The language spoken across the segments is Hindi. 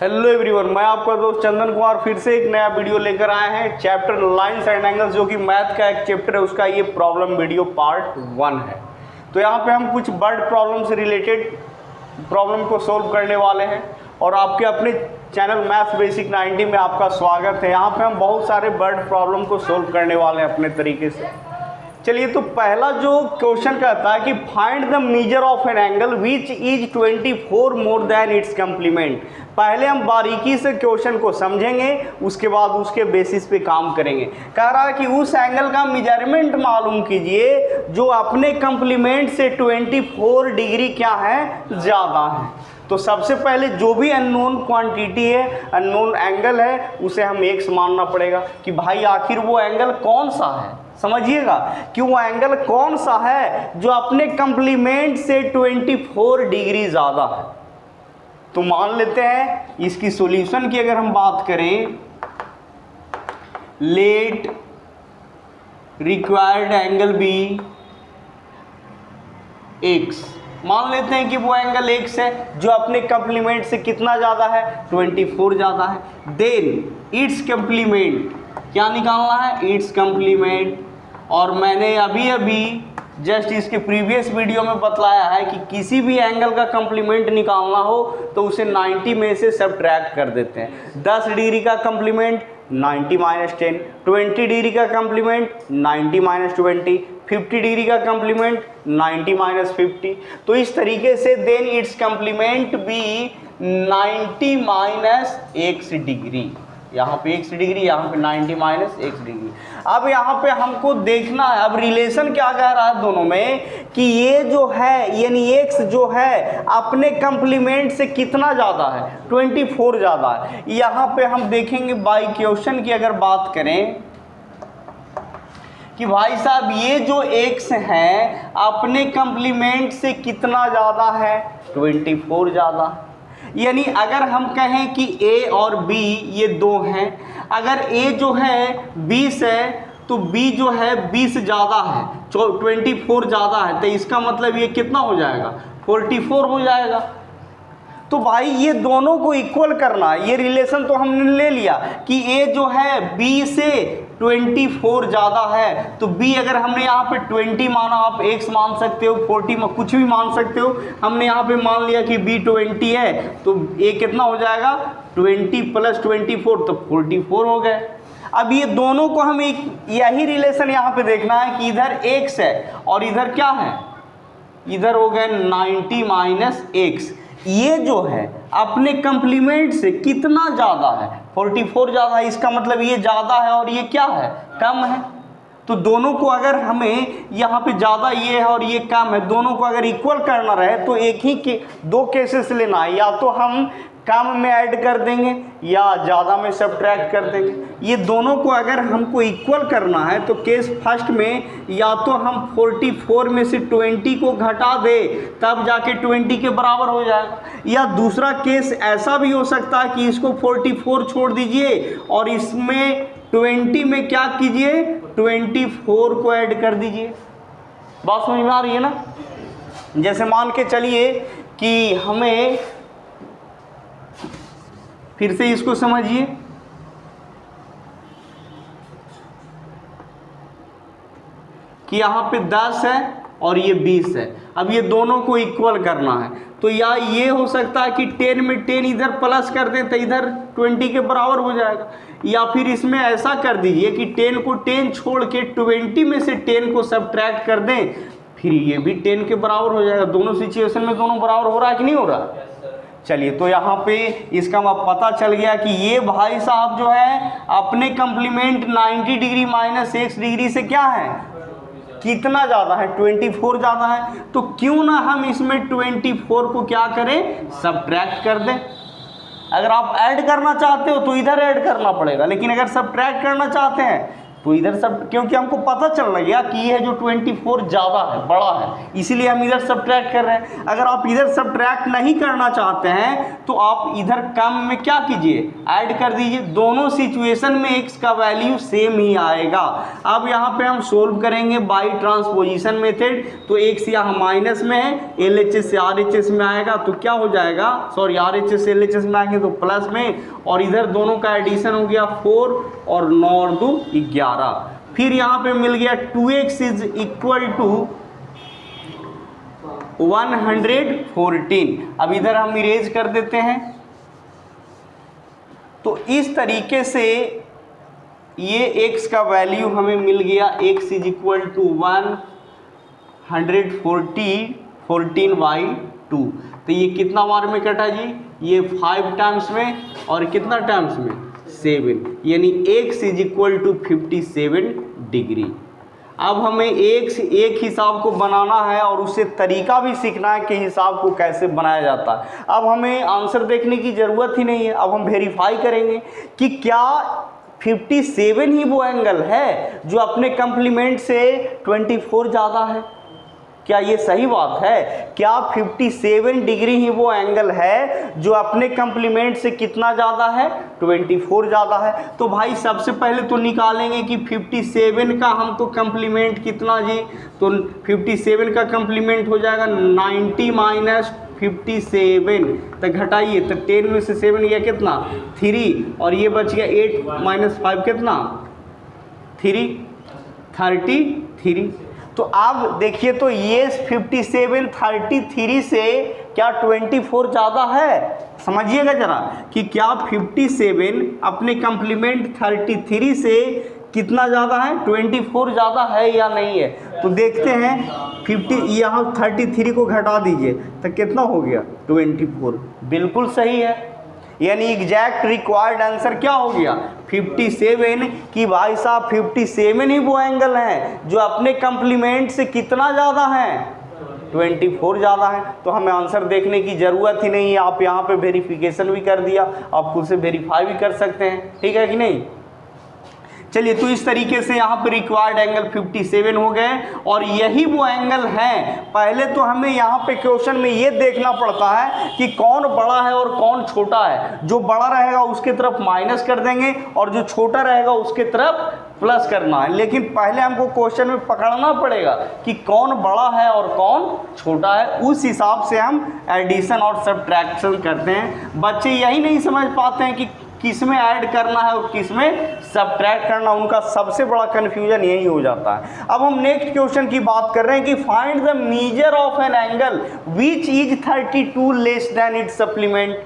हेलो एवरीवन, मैं आपका दोस्त चंदन कुमार फिर से एक नया वीडियो लेकर आए हैं। चैप्टर लाइन्स एंड एंगल्स जो कि मैथ का एक चैप्टर है, उसका ये प्रॉब्लम वीडियो पार्ट 1 है। तो यहाँ पे हम कुछ वर्ड प्रॉब्लम से रिलेटेड प्रॉब्लम को सोल्व करने वाले हैं और आपके अपने चैनल मैथ्स बेसिक 90 में आपका स्वागत है। यहाँ पे हम बहुत सारे वर्ड प्रॉब्लम को सोल्व करने वाले हैं अपने तरीके से। चलिए, तो पहला जो क्वेश्चन कहता है कि find the measure of an angle which is 24 more than its complement. पहले हम बारीकी से क्वेश्चन को समझेंगे, उसके बाद उसके बेसिस पे काम करेंगे। कह रहा है कि उस एंगल का मेजरमेंट मालूम कीजिए जो अपने कंप्लीमेंट से 24 डिग्री क्या है, ज़्यादा है। तो सबसे पहले जो भी अननोन क्वांटिटी है, अननोन एंगल है, उसे हम एक्स मानना पड़ेगा कि भाई आखिर वो एंगल कौन सा है। समझिएगा कि वो एंगल कौन सा है जो अपने कंप्लीमेंट से 24 डिग्री ज़्यादा है। तो मान लेते हैं इसकी सॉल्यूशन की अगर हम बात करें, let required angle be x. मान लेते हैं कि वो एंगल एक्स है जो अपने कंप्लीमेंट से कितना ज़्यादा है, 24 ज़्यादा है। देन इट्स कंप्लीमेंट क्या निकालना है, इट्स कंप्लीमेंट। और मैंने अभी जस्ट इसके प्रीवियस वीडियो में बतलाया है कि किसी भी एंगल का कंप्लीमेंट निकालना हो तो उसे 90 में से सब्ट्रैक्ट कर देते हैं। 10 डिग्री का कंप्लीमेंट 90 - 10, 20 डिग्री का कंप्लीमेंट 90 - 20, 50 डिग्री का कंप्लीमेंट 90 - 50। तो इस तरीके से देन इट्स कंप्लीमेंट भी 90 - x डिग्री। यहाँ पे x डिग्री, यहाँ पे 90 - x डिग्री। अब यहाँ पे हमको देखना है, अब रिलेशन क्या कह रहा है दोनों में कि ये जो है यानी x जो है अपने कंप्लीमेंट से कितना ज़्यादा है, 24 ज़्यादा है। यहाँ पे हम देखेंगे बाई क्वेश्चन की अगर बात करें कि भाई साहब ये जो x है अपने कंप्लीमेंट से कितना ज़्यादा है, 24 ज़्यादा है। यानी अगर हम कहें कि a और b ये दो हैं, अगर a जो है 20 है तो b जो है 20 ज़्यादा है, 24 ज़्यादा है, तो इसका मतलब ये कितना हो जाएगा, 44 हो जाएगा। तो भाई ये दोनों को इक्वल करना है। ये रिलेशन तो हमने ले लिया कि a जो है b से 24 ज़्यादा है, तो b अगर हमने यहाँ पे 20 माना, आप x मान सकते हो, 40 में कुछ भी मान सकते हो। हमने यहाँ पे मान लिया कि b 20 है तो a कितना हो जाएगा, 20 + 24 तो 44 हो गए। अब ये दोनों को हमें यही रिलेशन यहाँ पे देखना है कि इधर x है और इधर क्या है, इधर हो गए 90 - x। ये जो है अपने कंप्लीमेंट से कितना ज़्यादा है, 44 ज़्यादा है। इसका मतलब ये ज़्यादा है और ये क्या है, कम है। तो दोनों को अगर हमें यहाँ पे ज़्यादा ये है और ये कम है, दोनों को अगर इक्वल करना रहे तो एक ही के दो केसेस लेना है, या तो हम कम में ऐड कर देंगे या ज़्यादा में सब्ट्रैक्ट कर देंगे। ये दोनों को अगर हमको इक्वल करना है तो केस फर्स्ट में या तो हम 44 में से 20 को घटा दे तब जाके 20 के बराबर हो जाएगा, या दूसरा केस ऐसा भी हो सकता है कि इसको 44 छोड़ दीजिए और इसमें 20 में क्या कीजिए, 24 को ऐड कर दीजिए। बात समझ में आ रही है ना। जैसे मान के चलिए कि हमें, फिर से इसको समझिए कि यहाँ पे 10 है और ये 20 है। अब ये दोनों को इक्वल करना है तो या ये हो सकता है कि 10 में 10 इधर प्लस कर दें तो इधर 20 के बराबर हो जाएगा, या फिर इसमें ऐसा कर दीजिए कि 10 को 10 छोड़ के 20 में से 10 को सब्ट्रैक्ट कर दें, फिर ये भी 10 के बराबर हो जाएगा। दोनों सिचुएशन में दोनों बराबर हो रहा है कि नहीं हो रहा। चलिए, तो यहाँ पे इसका पता चल गया कि ये भाई साहब जो है अपने कंप्लीमेंट 90 डिग्री - x डिग्री से क्या है, कितना ज़्यादा है, 24 ज़्यादा है। तो क्यों ना हम इसमें 24 को क्या करें, सब्ट्रैक्ट कर दें। अगर आप ऐड करना चाहते हो तो इधर ऐड करना पड़ेगा, लेकिन अगर सब्ट्रैक्ट करना चाहते हैं तो इधर सब, क्योंकि हमको पता चल रहा है कि ये है जो 24 ज़्यादा है, बड़ा है, इसीलिए हम इधर सब्ट्रैक्ट कर रहे हैं। अगर आप इधर सब्ट्रैक्ट नहीं करना चाहते हैं तो आप इधर कम में क्या कीजिए, ऐड कर दीजिए। दोनों सिचुएशन में x का वैल्यू सेम ही आएगा। अब यहाँ पे हम सोल्व करेंगे बाई ट्रांसपोजिशन मेथड, तो x यहाँ माइनस में है, LHS से RHS में आएगा तो क्या हो जाएगा, सॉरी RHS से LHS में आएंगे तो प्लस में, और इधर दोनों का एडिशन हो गया 4 और 9 और 2 11। फिर यहाँ पे मिल गया 2x इज इक्वल टू 114। अब इधर हम इरेज कर देते हैं। तो इस तरीके से ये x का वैल्यू हमें मिल गया, x इज इक्वल टू 114/2। तो ये कितना बार में कटा जी, ये 5 टाइम्स में, और कितना टाइम्स में, 7, यानी x is equal to 57 degree. अब हमें एक हिसाब को बनाना है और उससे तरीका भी सीखना है कि हिसाब को कैसे बनाया जाता है। अब हमें आंसर देखने की ज़रूरत ही नहीं है, अब हम वेरीफाई करेंगे कि क्या 57 ही वो एंगल है जो अपने कंप्लीमेंट से 24 ज़्यादा है। क्या ये सही बात है? क्या 57 डिग्री ही वो एंगल है जो अपने कंप्लीमेंट से कितना ज़्यादा है, 24 ज़्यादा है। तो भाई सबसे पहले तो निकालेंगे कि 57 का हमको कंप्लीमेंट कितना जी, तो 57 का कंप्लीमेंट हो जाएगा 90 माइनस 57। तो घटाइए, तो 10 में से 7 गया कितना, 3, और ये बच गया 8 माइनस 5 कितना, 3, 33। तो अब देखिए, तो ये 57 33 से क्या 24 ज़्यादा है? समझिएगा जरा कि क्या 57 अपने कंप्लीमेंट 33 से कितना ज़्यादा है, 24 ज़्यादा है या नहीं है। तो देखते हैं, 50 यहाँ 33 को घटा दीजिए तो कितना हो गया, 24। बिल्कुल सही है, यानी एग्जैक्ट रिक्वायर्ड आंसर क्या हो गया, 57। कि भाई साहब 57 ही वो एंगल है जो अपने कंप्लीमेंट से कितना ज़्यादा है, 24 ज़्यादा है। तो हमें आंसर देखने की ज़रूरत ही नहीं है, आप यहाँ पे वेरिफिकेशन भी कर दिया, आप खुद से वेरीफाई भी कर सकते हैं, ठीक है कि नहीं। चलिए, तो इस तरीके से यहाँ पे रिक्वायर्ड एंगल 57 हो गए, और यही वो एंगल है। पहले तो हमें यहाँ पे क्वेश्चन में ये देखना पड़ता है कि कौन बड़ा है और कौन छोटा है। जो बड़ा रहेगा उसके तरफ माइनस कर देंगे और जो छोटा रहेगा उसके तरफ प्लस करना है। लेकिन पहले हमको क्वेश्चन में पकड़ना पड़ेगा कि कौन बड़ा है और कौन छोटा है, उस हिसाब से हम एडिशन और सब्ट्रैक्शन करते हैं। बच्चे यही नहीं समझ पाते हैं कि किस में ऐड करना है और किस में सब्ट्रैक्ट करना, उनका सबसे बड़ा कन्फ्यूजन यही हो जाता है। अब हम नेक्स्ट क्वेश्चन की बात कर रहे हैं कि find the measure of an angle which is 32 less than its supplement.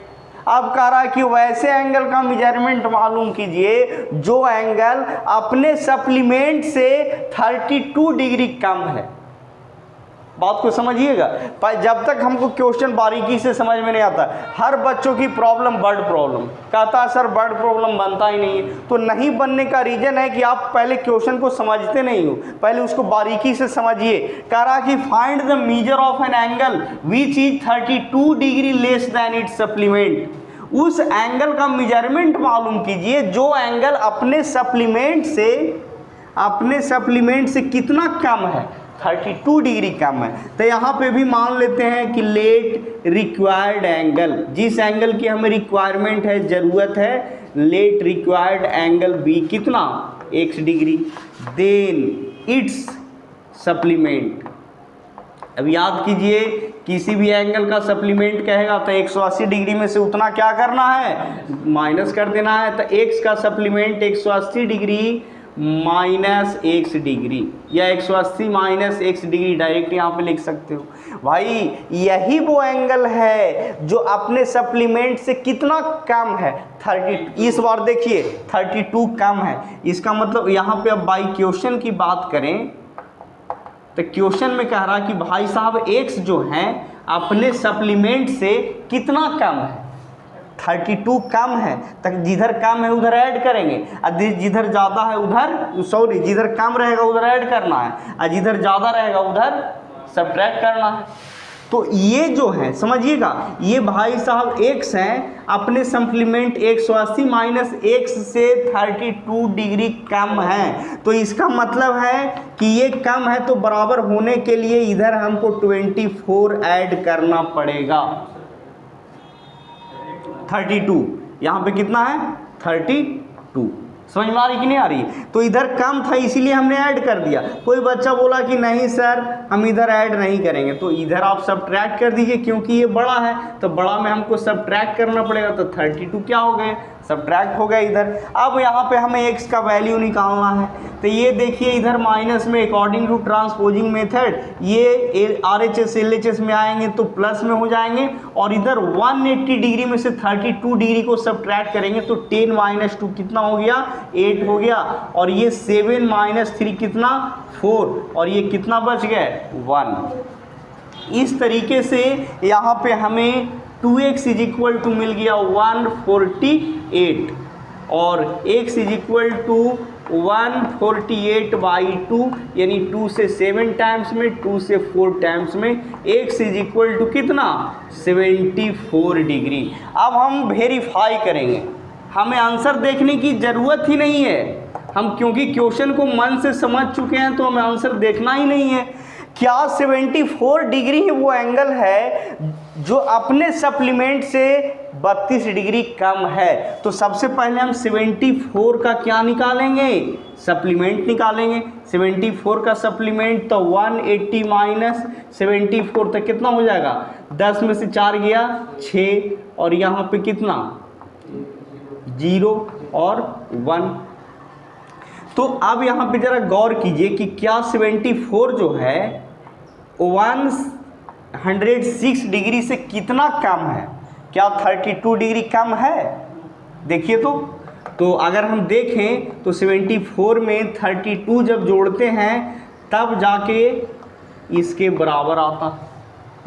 अब कह रहा है कि वैसे एंगल का मेजरमेंट मालूम कीजिए जो एंगल अपने सप्लीमेंट से 32 डिग्री कम है। बात को समझिएगा, जब तक हमको क्वेश्चन बारीकी से समझ में नहीं आता। हर बच्चों की प्रॉब्लम वर्ड प्रॉब्लम कहता है, सर वर्ड प्रॉब्लम बनता ही नहीं है। तो नहीं बनने का रीजन है कि आप पहले क्वेश्चन को समझते नहीं हो, पहले उसको बारीकी से समझिए। कह रहा कि find the measure of an angle which is 32 degree less than its supplement. उस एंगल का मेजरमेंट मालूम कीजिए जो एंगल अपने सप्लीमेंट से कितना कम है, 32 डिग्री कम है। तो यहाँ पे भी मान लेते हैं कि लेट रिक्वायर्ड एंगल, जिस एंगल की हमें रिक्वायरमेंट है, ज़रूरत है, लेट रिक्वायर्ड एंगल बी कितना, x degree, then its supplement. अब याद कीजिए, किसी भी एंगल का सप्लीमेंट कहेगा तो 180 डिग्री में से उतना क्या करना है, माइनस कर देना है। तो x का supplement 180 degree minus x degree, या 180 माइनस x डिग्री डायरेक्ट यहाँ पे लिख सकते हो। भाई यही वो एंगल है जो अपने सप्लीमेंट से कितना कम है, 30। इस बार देखिए 32 कम है, इसका मतलब यहाँ पे अब बाई क्वेश्चन की बात करें तो क्वेश्चन में कह रहा कि भाई साहब x जो है अपने सप्लीमेंट से कितना कम है, 32 कम है। तक जिधर कम है उधर ऐड करेंगे, और जिधर ज़्यादा है उधर, सॉरी जिधर कम रहेगा उधर ऐड करना है, और जिधर ज़्यादा रहेगा उधर सब्ट्रैक्ट करना है। तो ये जो है समझिएगा, ये भाई साहब x है, अपने सप्लीमेंट 180 माइनस x से 32 डिग्री कम है। तो इसका मतलब है कि ये कम है, तो बराबर होने के लिए इधर हमको 24 ऐड करना पड़ेगा। 32 यहाँ पे कितना है 32, समझ में आ रही कि नहीं आ रही? तो इधर कम था इसीलिए हमने ऐड कर दिया। कोई बच्चा बोला कि नहीं सर हम इधर ऐड नहीं करेंगे, तो इधर आप सब्ट्रैक्ट कर दीजिए, क्योंकि ये बड़ा है तो बड़ा में हमको सब्ट्रैक्ट करना पड़ेगा। तो 32 क्या हो गए, सब्ट्रैक्ट हो गया इधर। अब यहाँ पे हमें x का वैल्यू निकालना है, तो ये देखिए इधर माइनस में अकॉर्डिंग टू ट्रांसपोजिंग मेथड ये RHS LHS में आएंगे तो प्लस में हो जाएंगे, और इधर 180 डिग्री में से 32 डिग्री को सब्ट्रैक्ट करेंगे तो 10 माइनस 2 कितना हो गया 8 हो गया, और ये 7 माइनस 3 कितना 4, और ये कितना बच गया 1। इस तरीके से यहाँ पे हमें 2x इज इक्वल टू मिल गया 148, और x इज इक्वल टू 148/2, यानी 2 से 7 टाइम्स में 2 से 4 टाइम्स में x इज इक्वल टू कितना 74 डिग्री। अब हम वेरीफाई करेंगे, हमें आंसर देखने की ज़रूरत ही नहीं है, हम क्योंकि क्वेश्चन को मन से समझ चुके हैं तो हमें आंसर देखना ही नहीं है। क्या 74 डिग्री वो एंगल है जो अपने सप्लीमेंट से 32 डिग्री कम है? तो सबसे पहले हम 74 का क्या निकालेंगे, सप्लीमेंट निकालेंगे। 74 का सप्लीमेंट तो 180 माइनस 74 तो कितना हो जाएगा, 10 में से 4 गया 6, और यहाँ पे कितना 0 और 1। तो अब यहाँ पे ज़रा गौर कीजिए कि क्या 74 जो है 106 डिग्री से कितना कम है, क्या 32 डिग्री कम है? देखिए तो अगर हम देखें तो 74 में 32 जब जोड़ते हैं तब जाके इसके बराबर आता,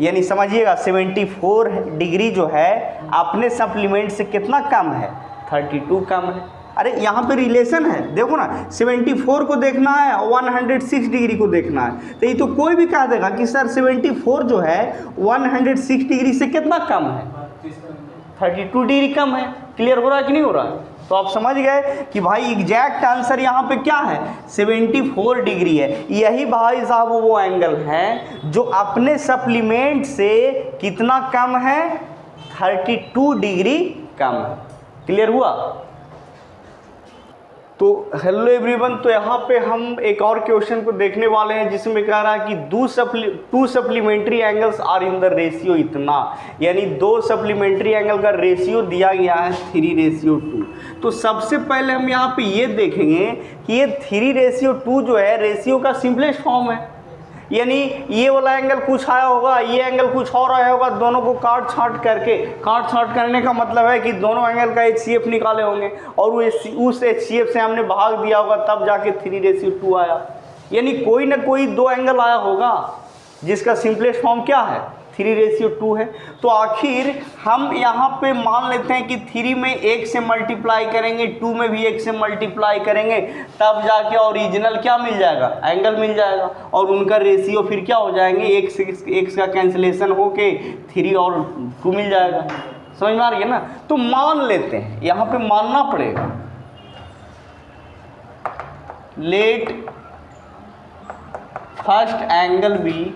यानी समझिएगा 74 डिग्री जो है अपने सप्लीमेंट से कितना कम है 32 कम है। अरे यहाँ पे रिलेशन है, देखो ना 74 को देखना है 106 डिग्री को देखना है, तो ये तो कोई भी कह देगा कि सर 74 जो है 106 डिग्री से कितना कम है 32 डिग्री कम है। क्लियर हो रहा है कि नहीं हो रहा है? तो आप समझ गए कि भाई एग्जैक्ट आंसर यहाँ पे क्या है 74 डिग्री है। यही भाई साहब वो एंगल है जो अपने सप्लीमेंट से कितना कम है 32 डिग्री कम है। क्लियर हुआ? तो हेलो एवरीवन, तो यहाँ पे हम एक और क्वेश्चन को देखने वाले हैं जिसमें कह रहा है कि two supplementary angles are in the ratio इतना, यानी 2 सप्लीमेंट्री एंगल का रेशियो दिया गया है 3:2। तो सबसे पहले हम यहाँ पे ये देखेंगे कि ये 3:2 जो है रेशियो का सिंपलेस्ट फॉर्म है, यानी ये वाला एंगल कुछ आया होगा, ये एंगल कुछ और आया होगा, दोनों को काट छांट करने का मतलब है कि दोनों एंगल का HCF निकाले होंगे और उस HCF से हमने भाग दिया होगा, तब जाके 3:2 आया। यानी कोई ना कोई 2 एंगल आया होगा जिसका सिंपलेस्ट फॉर्म क्या है 3:2 है। तो आखिर हम यहाँ पे मान लेते हैं कि 3 में 1 से मल्टीप्लाई करेंगे, 2 में भी 1 से मल्टीप्लाई करेंगे, तब जाके ओरिजिनल क्या मिल जाएगा एंगल मिल जाएगा, और उनका रेशियो फिर क्या हो जाएंगे 1 का कैंसिलेशन होके 3 और 2 मिल जाएगा। समझ में आ रही है ना? तो मान लेते हैं, यहाँ पे मानना पड़ेगा, let first angle be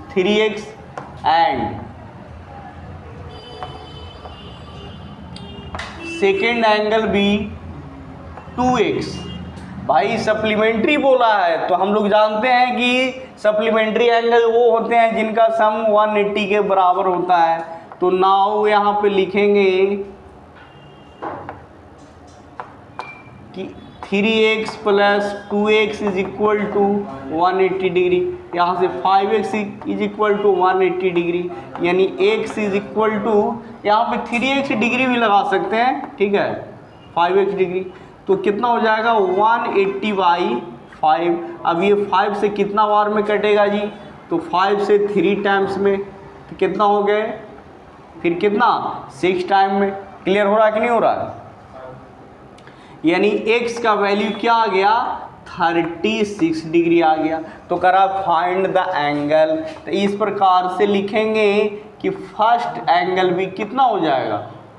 3x and second angle भी 2x। भाई सप्लीमेंट्री बोला है तो हम लोग जानते हैं कि सप्लीमेंट्री एंगल वो होते हैं जिनका सम 180 के बराबर होता है। तो नाउ यहाँ पे लिखेंगे कि 3x + 2x is equal to 180 degree, यहाँ से 5x is equal to 180 degree, यानी x इज इक्वल टू, यहाँ पे 3x डिग्री भी लगा सकते हैं, ठीक है 5x डिग्री, तो कितना हो जाएगा 180/5। अब ये 5 से कितना बार में कटेगा जी, तो 5 से 3 टाइम्स में, तो कितना हो गए फिर कितना 6 टाइम में। क्लियर हो रहा है कि नहीं हो रहा है? यानी x का वैल्यू क्या आ गया 36 डिग्री आ गया। तो करा फाइंड द एंगल, तो इस प्रकार से लिखेंगे कि फर्स्ट एंगल भी कितना हो जाएगा,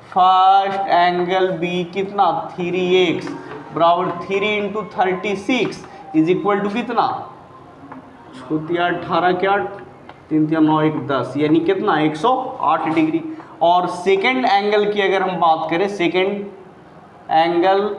फर्स्ट एंगल भी कितना 3x बराबर 3 इंटू 36 इज इक्वल टू कितना, 18 क्या 3 3 9 1 10 यानी कितना 108 डिग्री। और सेकेंड एंगल की अगर हम बात करें, सेकेंड एंगल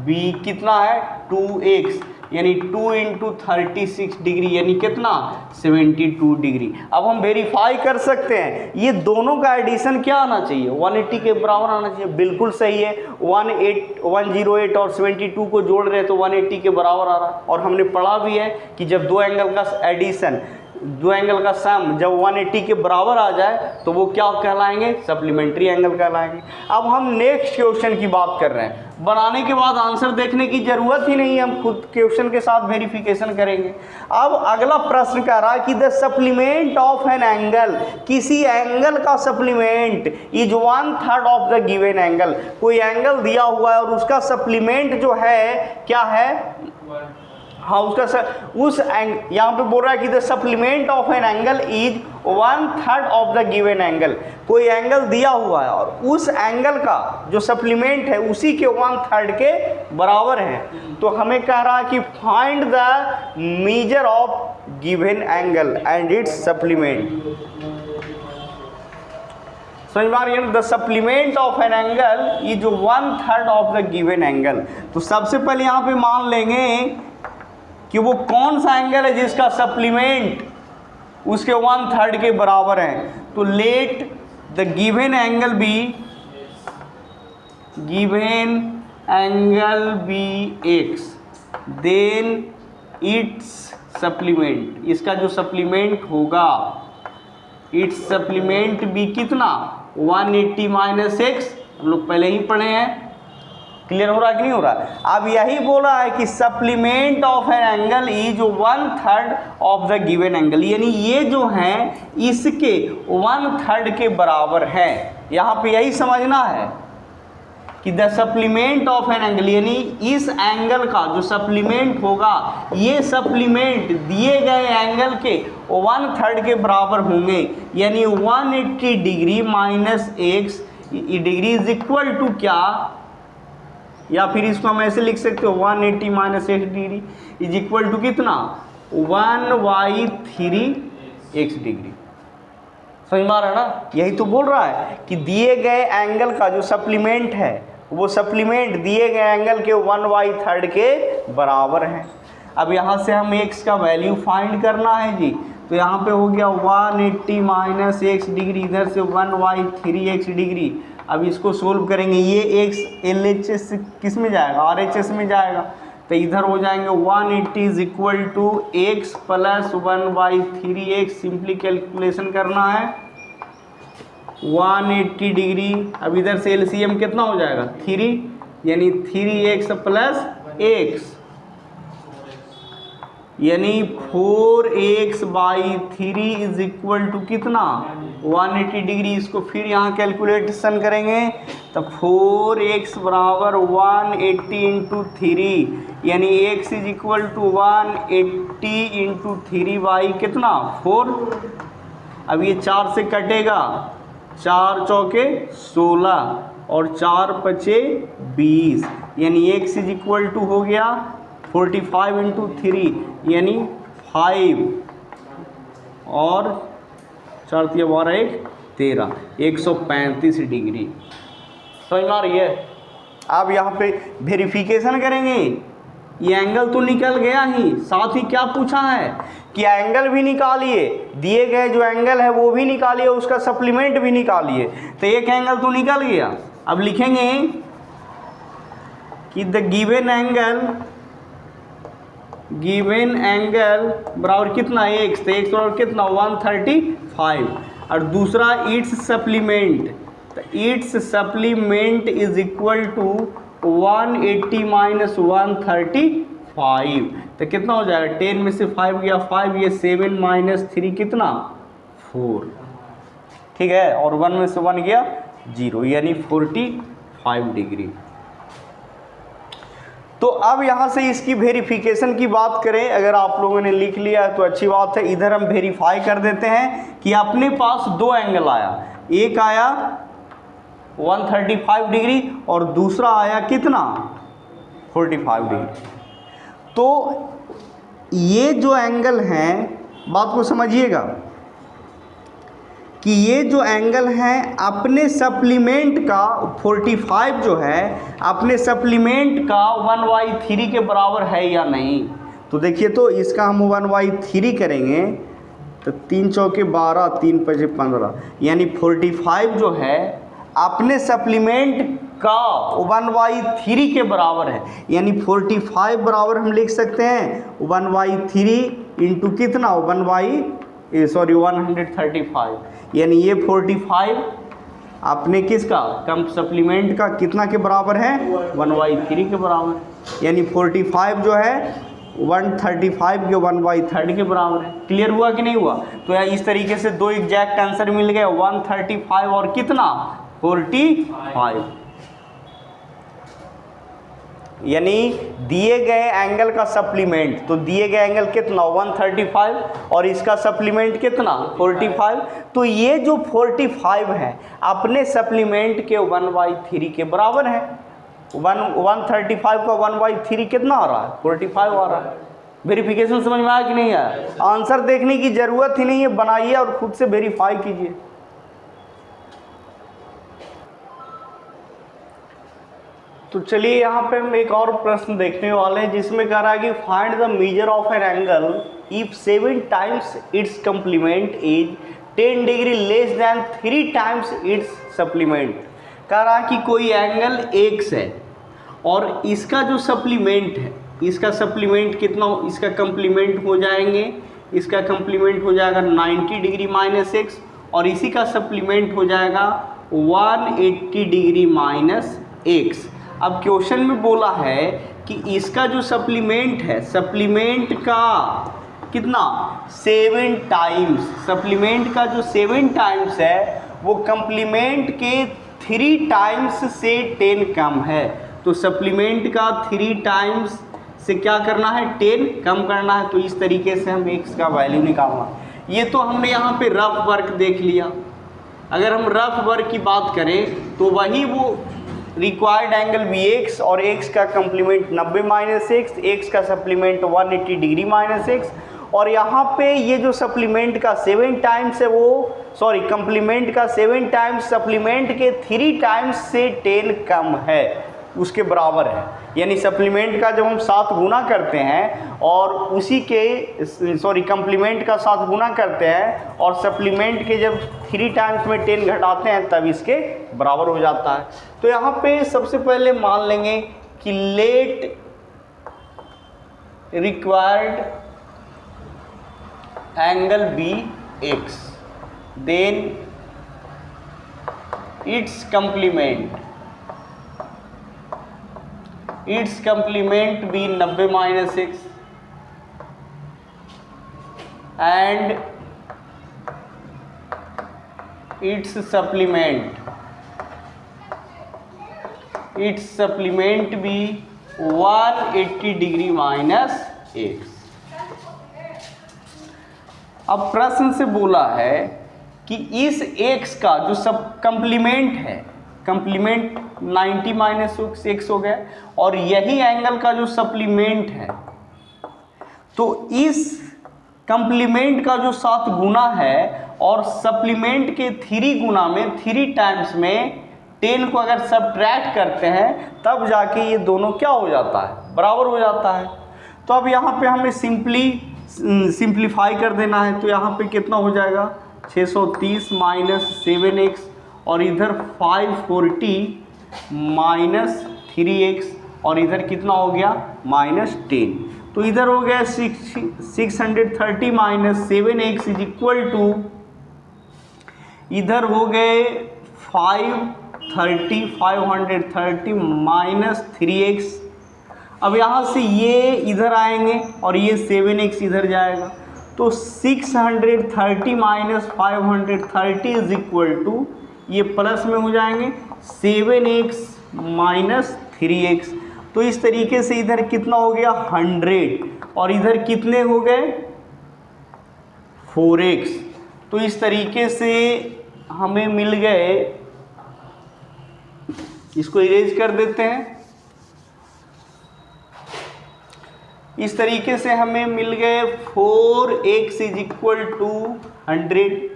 बी कितना है 2x यानी 2 इंटू 36 डिग्री यानी कितना 72 डिग्री। अब हम वेरीफाई कर सकते हैं ये दोनों का एडिशन क्या आना चाहिए, 180 के बराबर आना चाहिए। बिल्कुल सही है, 108 और 72 को जोड़ रहे हैं तो 180 के बराबर आ रहा है। और हमने पढ़ा भी है कि जब दो एंगल का एडिशन, दो एंगल का सम जब 180 के बराबर आ जाए तो वो क्या कहलाएंगे, सप्लीमेंट्री एंगल कहलाएंगे। अब हम नेक्स्ट क्वेश्चन की बात कर रहे हैं। बनाने के बाद आंसर देखने की जरूरत ही नहीं है, हम खुद क्वेश्चन के साथ वेरिफिकेशन करेंगे। अब अगला प्रश्न कह रहा है कि the supplement of an angle, किसी एंगल का supplement is 1/3 of the given angle. कोई एंगल दिया हुआ है और उसका सप्लीमेंट जो है क्या है, हाँ उसका उस यहाँ पे बोल रहा है कि the supplement of an angle is 1/3 of the given angle. कोई एंगल दिया हुआ है और उस एंगल का जो सप्लीमेंट है उसी के 1/3 के बराबर है। तो हमें कह रहा है कि find the measure of given angle and it's supplement. समझ में आ रही है, the supplement of an angle is 1/3 of the given angle. तो सबसे पहले यहाँ पे मान लेंगे कि वो कौन सा एंगल है जिसका सप्लीमेंट उसके 1/3 के बराबर है। तो let the given angle be x, then its supplement, इसका जो सप्लीमेंट होगा इट्स सप्लीमेंट भी कितना 180 माइनस x, हम लोग पहले ही पढ़े हैं। क्लियर हो रहा है कि नहीं हो रहा। अब यही बोला है कि supplement of an angle is 1/3 of the given angle, यानी ये जो है इसके 1/3 के बराबर है। यहाँ पे यही समझना है कि the supplement of an angle, यानी इस एंगल का जो सप्लीमेंट होगा ये सप्लीमेंट दिए गए एंगल के 1/3 के बराबर होंगे, यानी 180 degree minus x degree is equal to क्या, या फिर इसको हम ऐसे लिख सकते हो 180 minus x degree is equal to कितना 1/3x डिग्री। समझ में आ रहा है ना। यही तो बोल रहा है कि दिए गए एंगल का जो सप्लीमेंट है वो सप्लीमेंट दिए गए एंगल के 1/3 के बराबर है। अब यहाँ से हम x का वैल्यू फाइंड करना है जी। तो यहाँ पे हो गया 180 माइनस x डिग्री, इधर से 1/3x डिग्री। अब इसको सोल्व करेंगे, ये x LHS किस में जाएगा, RHS में जाएगा। तो इधर हो जाएंगे 180 is equal to x plus 1/3x, simply calculation करना है 180 डिग्री। अब इधर से LCM कितना हो जाएगा 3, यानी 3x प्लस x यानी 4x/3 इज इक्वल टू कितना 180 डिग्री। इसको फिर यहाँ कैलकुलेशन करेंगे तो 4x बराबर 180 इंटू 3, यानी x is equal to 180 into 3 कितना 4। अब ये 4 से कटेगा, 4 चौके 16 और 4 पचे 20, यानी x इज इक्वल टू हो गया 45 इंटू 3 यानी 5 और 4 3 12 1 13, 135 डिग्री। समझ में आ रही है। अब यहाँ पे वेरिफिकेशन करेंगे, ये एंगल तो निकल गया ही, साथ ही क्या पूछा है कि एंगल भी निकालिए, दिए गए जो एंगल है वो भी निकालिए, उसका सप्लीमेंट भी निकालिए। तो एक एंगल तो निकल गया। अब लिखेंगे कि द गिवन एंगल बराबर कितना x, तो x बराबर कितना 135 और दूसरा इट्स सप्लीमेंट, तो its supplement is equal to 180 minus 135, तो कितना हो जाएगा 10 में से 5 गया 5, ये 7 माइनस 3 कितना 4, ठीक है, और 1 में से 1 गया 0, यानी 45 डिग्री। तो अब यहाँ से इसकी वेरिफिकेशन की बात करें, अगर आप लोगों ने लिख लिया है तो अच्छी बात है। इधर हम वेरीफाई कर देते हैं कि अपने पास दो एंगल आया, एक आया 135 डिग्री और दूसरा आया कितना 45 डिग्री। तो ये जो एंगल हैं, बात को समझिएगा कि ये जो एंगल हैं अपने सप्लीमेंट का 45 जो है अपने सप्लीमेंट का 1/3 के बराबर है या नहीं। तो देखिए, तो इसका हम 1/3 करेंगे तो 3 चौके 12, 3 पचे 15, यानी 45 जो है अपने सप्लीमेंट का 1/3 के बराबर है। यानी 45 बराबर हम लिख सकते हैं 1/3 इंटू कितना 135, यानी ये 45 अपने किसका कम सप्लीमेंट का कितना के बराबर है 1/3 के बराबर। यानी 45 जो है 135 के 1/3 के बराबर है। क्लियर हुआ कि नहीं हुआ? तो यार इस तरीके से दो एग्जैक्ट आंसर मिल गए, 135 और कितना 45। यानी दिए गए एंगल का सप्लीमेंट, तो दिए गए एंगल कितना 135 और इसका सप्लीमेंट कितना 45। तो ये जो 45 है अपने सप्लीमेंट के 1/3 के बराबर है। 135 का 1/3 कितना आ रहा है 45 आ रहा है। वेरिफिकेशन समझ में आया कि नहीं आया? आंसर देखने की ज़रूरत ही नहीं है, बनाइए और खुद से वेरीफाई कीजिए। तो चलिए यहाँ पे हम एक और प्रश्न देखने वाले हैं जिसमें कह रहा है कि find the measure of an angle if 7 times its complement is 10 degree less than 3 times it's supplement. कह रहा है कि कोई एंगल x है और इसका जो सप्लीमेंट है, इसका सप्लीमेंट कितना, इसका कंप्लीमेंट हो जाएंगे, इसका कंप्लीमेंट हो जाएगा 90 डिग्री माइनस x और इसी का सप्लीमेंट हो जाएगा 180 डिग्री माइनस x। अब क्वेश्चन में बोला है कि इसका जो सप्लीमेंट है, सप्लीमेंट का कितना 7 टाइम्स, सप्लीमेंट का जो 7 टाइम्स है वो कंप्लीमेंट के 3 टाइम्स से 10 कम है। तो सप्लीमेंट का 3 टाइम्स से क्या करना है 10 कम करना है। तो इस तरीके से हम x का वैल्यू निकालना। ये तो हमने यहाँ पे रफ वर्क देख लिया। अगर हम रफ वर्क की बात करें तो वही वो रिक्वायर्ड एंगल Vx और x का कंप्लीमेंट 90 माइनस x, x का सप्लीमेंट 180 डिग्री माइनस x और यहाँ पे ये जो सप्लीमेंट का 7 टाइम्स है वो कंप्लीमेंट का 7 टाइम्स सप्लीमेंट के 3 टाइम्स से 10 कम है, उसके बराबर है। यानी सप्लीमेंट का जब हम 7 गुना करते हैं और उसी के कंप्लीमेंट का 7 गुना करते हैं और सप्लीमेंट के जब 3 टाइम्स में 10 घटाते हैं तब इसके बराबर हो जाता है। तो यहाँ पे सबसे पहले मान लेंगे कि let required angle be x, then its complement be 90 minus x and its supplement be 180 degree minus x। अब प्रश्न से बोला है कि इस x का जो सब कंप्लीमेंट है, कंप्लीमेंट 90 माइनस x हो गया और यही एंगल का जो सप्लीमेंट है, तो इस कंप्लीमेंट का जो 7 गुना है और सप्लीमेंट के 3 गुना में 3 टाइम्स में 10 को अगर सब्ट्रैक्ट करते हैं तब जाके ये दोनों क्या हो जाता है बराबर हो जाता है। तो अब यहाँ पे हमें सिंप्लीफाई कर देना है। तो यहाँ पे कितना हो जाएगा 630 माइनस 7x और इधर 540 माइनस 3x और इधर कितना हो गया -10। तो इधर हो गया 630 minus 7x is equal to, इधर हो गए 530 माइनस 3x। अब यहाँ से ये इधर आएंगे और ये 7x इधर जाएगा। तो 630 माइनस 530 इज इक्वल टू, ये प्लस में हो जाएंगे 7x माइनस 3x। तो इस तरीके से इधर कितना हो गया 100 और इधर कितने हो गए 4x। तो इस तरीके से हमें मिल गए, इसको इरेज कर देते हैं, इस तरीके से हमें मिल गए 4x = 100।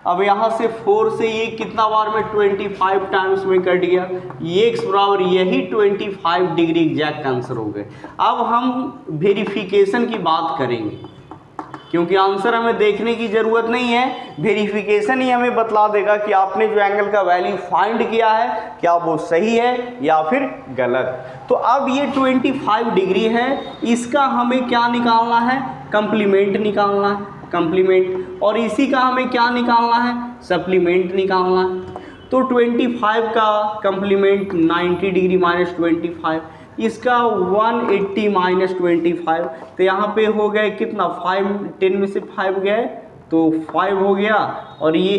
अब यहाँ से 4 से ये कितना बार में 25 टाइम्स में कट गया, ये x बराबर यही 25 डिग्री एग्जैक्ट आंसर हो गए। अब हम वेरिफिकेशन की बात करेंगे, क्योंकि आंसर हमें देखने की ज़रूरत नहीं है, वेरिफिकेशन ही हमें बतला देगा कि आपने जो एंगल का वैल्यू फाइंड किया है क्या वो सही है या फिर गलत। तो अब ये 25 डिग्री है, इसका हमें क्या निकालना है, कम्प्लीमेंट निकालना है, कम्प्लीमेंट, और इसी का हमें क्या निकालना है, सप्लीमेंट निकालना है। तो 25 का कम्प्लीमेंट 90 डिग्री माइनस 25, इसका 180 माइनस 25, तो यहाँ पे हो गए कितना 5, 10 में से 5 गए तो 5 हो गया, और ये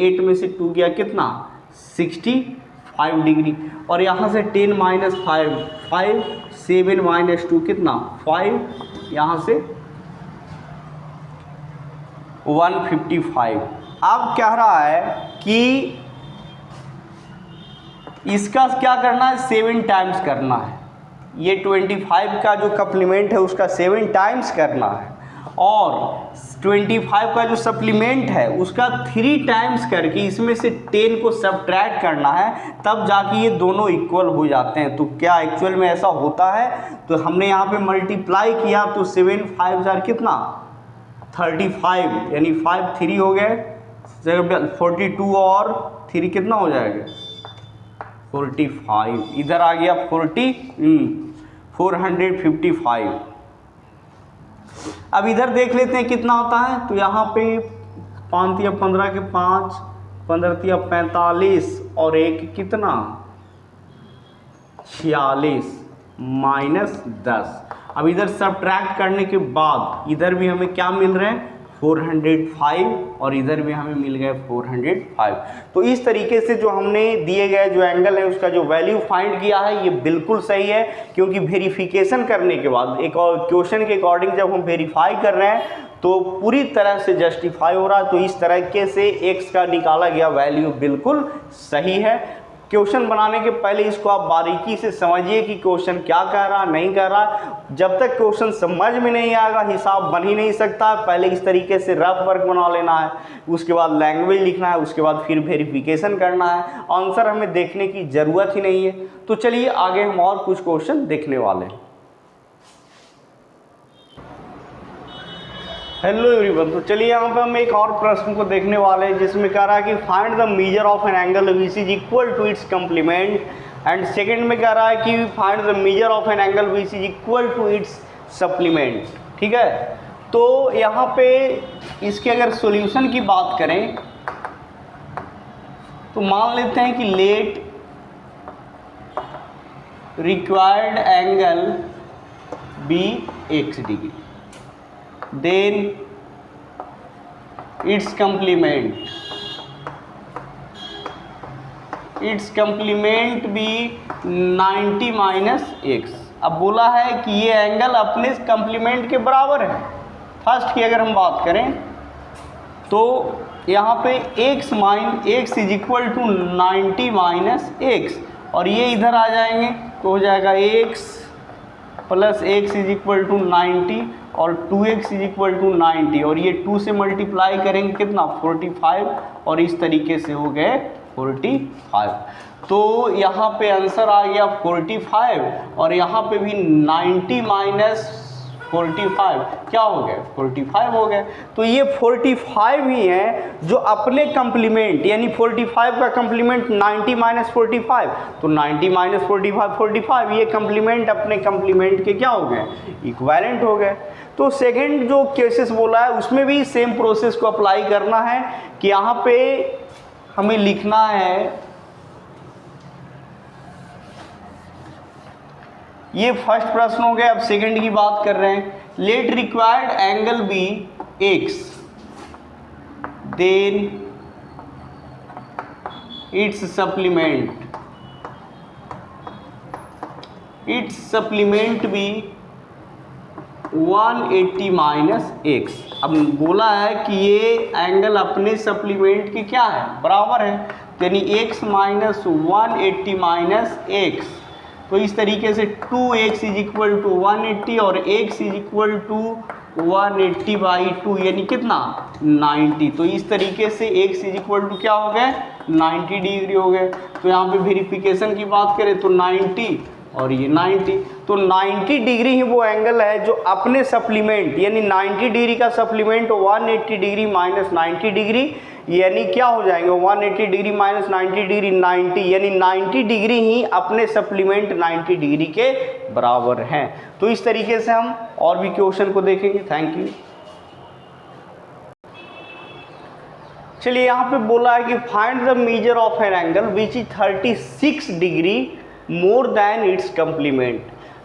8 में से 2 गया कितना 65 डिग्री, और यहाँ से 10 माइनस 5 5, 7 माइनस 2 कितना 5, यहाँ से 155। अब कह रहा है कि इसका क्या करना है, 7 टाइम्स करना है, ये 25 का जो कम्प्लीमेंट है उसका 7 टाइम्स करना है, और 25 का जो सप्लीमेंट है उसका 3 टाइम्स करके इसमें से 10 को सब्ट्रैक्ट करना है, तब जाके ये दोनों इक्वल हो जाते हैं। तो क्या एक्चुअल में ऐसा होता है, तो हमने यहाँ पे मल्टीप्लाई किया तो 7 5 जार कितना 35, यानी 5 3 हो गए 42, और 3 कितना हो जाएगा 45, इधर आ गया 455। अब इधर देख लेते हैं कितना होता है, तो यहाँ पे 5 या 15 के 5, 15 या 45, और एक कितना 46 माइनस 10। अब इधर सब्ट्रैक्ट करने के बाद इधर भी हमें क्या मिल रहे हैं 405, और इधर भी हमें मिल गए 405। तो इस तरीके से जो हमने दिए गए जो एंगल है उसका जो वैल्यू फाइंड किया है ये बिल्कुल सही है, क्योंकि वेरिफिकेशन करने के बाद एक और क्वेश्चन के अकॉर्डिंग जब हम वेरीफाई कर रहे हैं तो पूरी तरह से जस्टिफाई हो रहा है। तो इस तरीके से x का निकाला गया वैल्यू बिल्कुल सही है। क्वेश्चन बनाने के पहले इसको आप बारीकी से समझिए कि क्वेश्चन क्या कह रहा नहीं कह रहा। जब तक क्वेश्चन समझ में नहीं आएगा हिसाब बन ही नहीं सकता। पहले इस तरीके से रफ वर्क बना लेना है, उसके बाद लैंग्वेज लिखना है, उसके बाद फिर वेरिफिकेशन करना है। आंसर हमें देखने की ज़रूरत ही नहीं है। तो चलिए आगे हम और कुछ क्वेश्चन देखने वाले हैं। हेलो एवरीवन, तो चलिए यहाँ पे हम एक और प्रश्न को देखने वाले हैं जिसमें कह रहा है कि find the measure of an angle BC is equal to its complement, and second में कह रहा है कि find the measure of an angle BC is equal to its supplement. ठीक है, तो यहाँ पे इसके अगर सॉल्यूशन की बात करें तो मान लेते हैं कि let required angle be x degree, then its complement be 90 minus x। अब बोला है कि ये एंगल अपने कंप्लीमेंट के बराबर है। फर्स्ट की अगर हम बात करें तो यहाँ पे x is equal to 90 minus x, और ये इधर आ जाएंगे तो हो जाएगा x plus x is equal to 90 और 2x इज इक्वल टू 90, और ये 2 से मल्टीप्लाई करेंगे कितना 45, और इस तरीके से हो गए 45। तो यहाँ पे आंसर आ गया 45, और यहाँ पे भी 90 माइनस 45 क्या हो गया 45 हो गया। तो ये 45 ही है जो अपने कंप्लीमेंट, यानी 45 का कंप्लीमेंट 90 माइनस 45, तो 90 माइनस 45 45, ये कंप्लीमेंट अपने कंप्लीमेंट के क्या हो गए इक्विवेलेंट हो गए। तो सेकंड जो केसेस बोला है उसमें भी सेम प्रोसेस को अप्लाई करना है कि यहाँ पे हमें लिखना है, ये फर्स्ट प्रश्न हो गया। अब सेकंड की बात कर रहे हैं, let required angle be x, then its its supplement भी 180 माइनस एक्स। अब बोला है कि ये एंगल अपने सप्लीमेंट के क्या है, बराबर है, तो यानी x माइनस 180 माइनस एक्स। तो इस तरीके से 2x इज इक्वल टू 180 और x इज इक्वल टू 180/2 यानी कितना 90। तो इस तरीके से x इज इक्वल टू क्या हो गया 90 डिग्री हो गए। तो यहाँ पे वेरिफिकेशन की बात करें तो 90 और ये 90, तो 90 डिग्री ही वो एंगल है जो अपने सप्लीमेंट यानी 90 डिग्री का सप्लीमेंट 180 डिग्री माइनस 90 डिग्री यानी क्या हो जाएंगे 180 डिग्री माइनस 90 डिग्री 90 यानी 90 डिग्री ही अपने सप्लीमेंट 90 डिग्री के बराबर हैं। तो इस तरीके से हम और भी क्वेश्चन को देखेंगे। Thank you. चलिए यहाँ पे बोला है कि find the measure of an angle which is 36 degree more than its complement.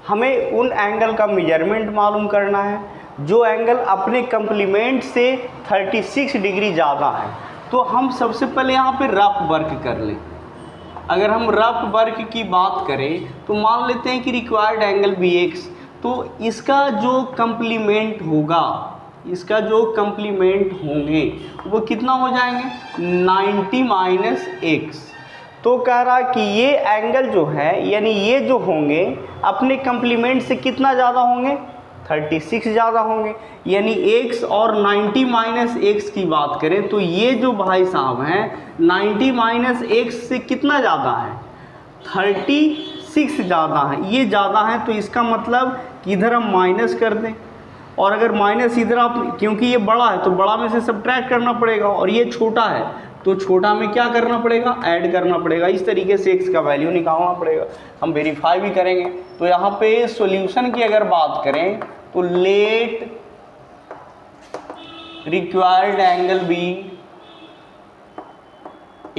हमें उन एंगल का मेजरमेंट मालूम करना है जो एंगल अपने कंप्लीमेंट से 36 डिग्री ज़्यादा है। तो हम सबसे पहले यहाँ पे रफ वर्क कर लें। अगर हम रफ वर्क की बात करें तो मान लेते हैं कि रिक्वायर्ड एंगल BX, तो इसका जो कंप्लीमेंट होगा, इसका जो कंप्लीमेंट होंगे वो कितना हो जाएंगे 90 माइनस एक्स। तो कह रहा कि ये एंगल जो है यानी ये जो होंगे अपने कंप्लीमेंट से कितना ज़्यादा होंगे 36 ज़्यादा होंगे। यानी x और 90 माइनस एक्स की बात करें तो ये जो भाई साहब हैं 90 माइनस एक्स से कितना ज़्यादा है 36 ज़्यादा है, ये ज़्यादा है। तो इसका मतलब कि इधर हम माइनस कर दें और अगर माइनस इधर आप, क्योंकि ये बड़ा है तो बड़ा में से सब्ट्रैक्ट करना पड़ेगा और ये छोटा है तो छोटा में क्या करना पड़ेगा ऐड करना पड़ेगा। इस तरीके से x का वैल्यू निकालना पड़ेगा, हम वेरीफाई भी करेंगे। तो यहाँ पे सॉल्यूशन की अगर बात करें तो let required angle be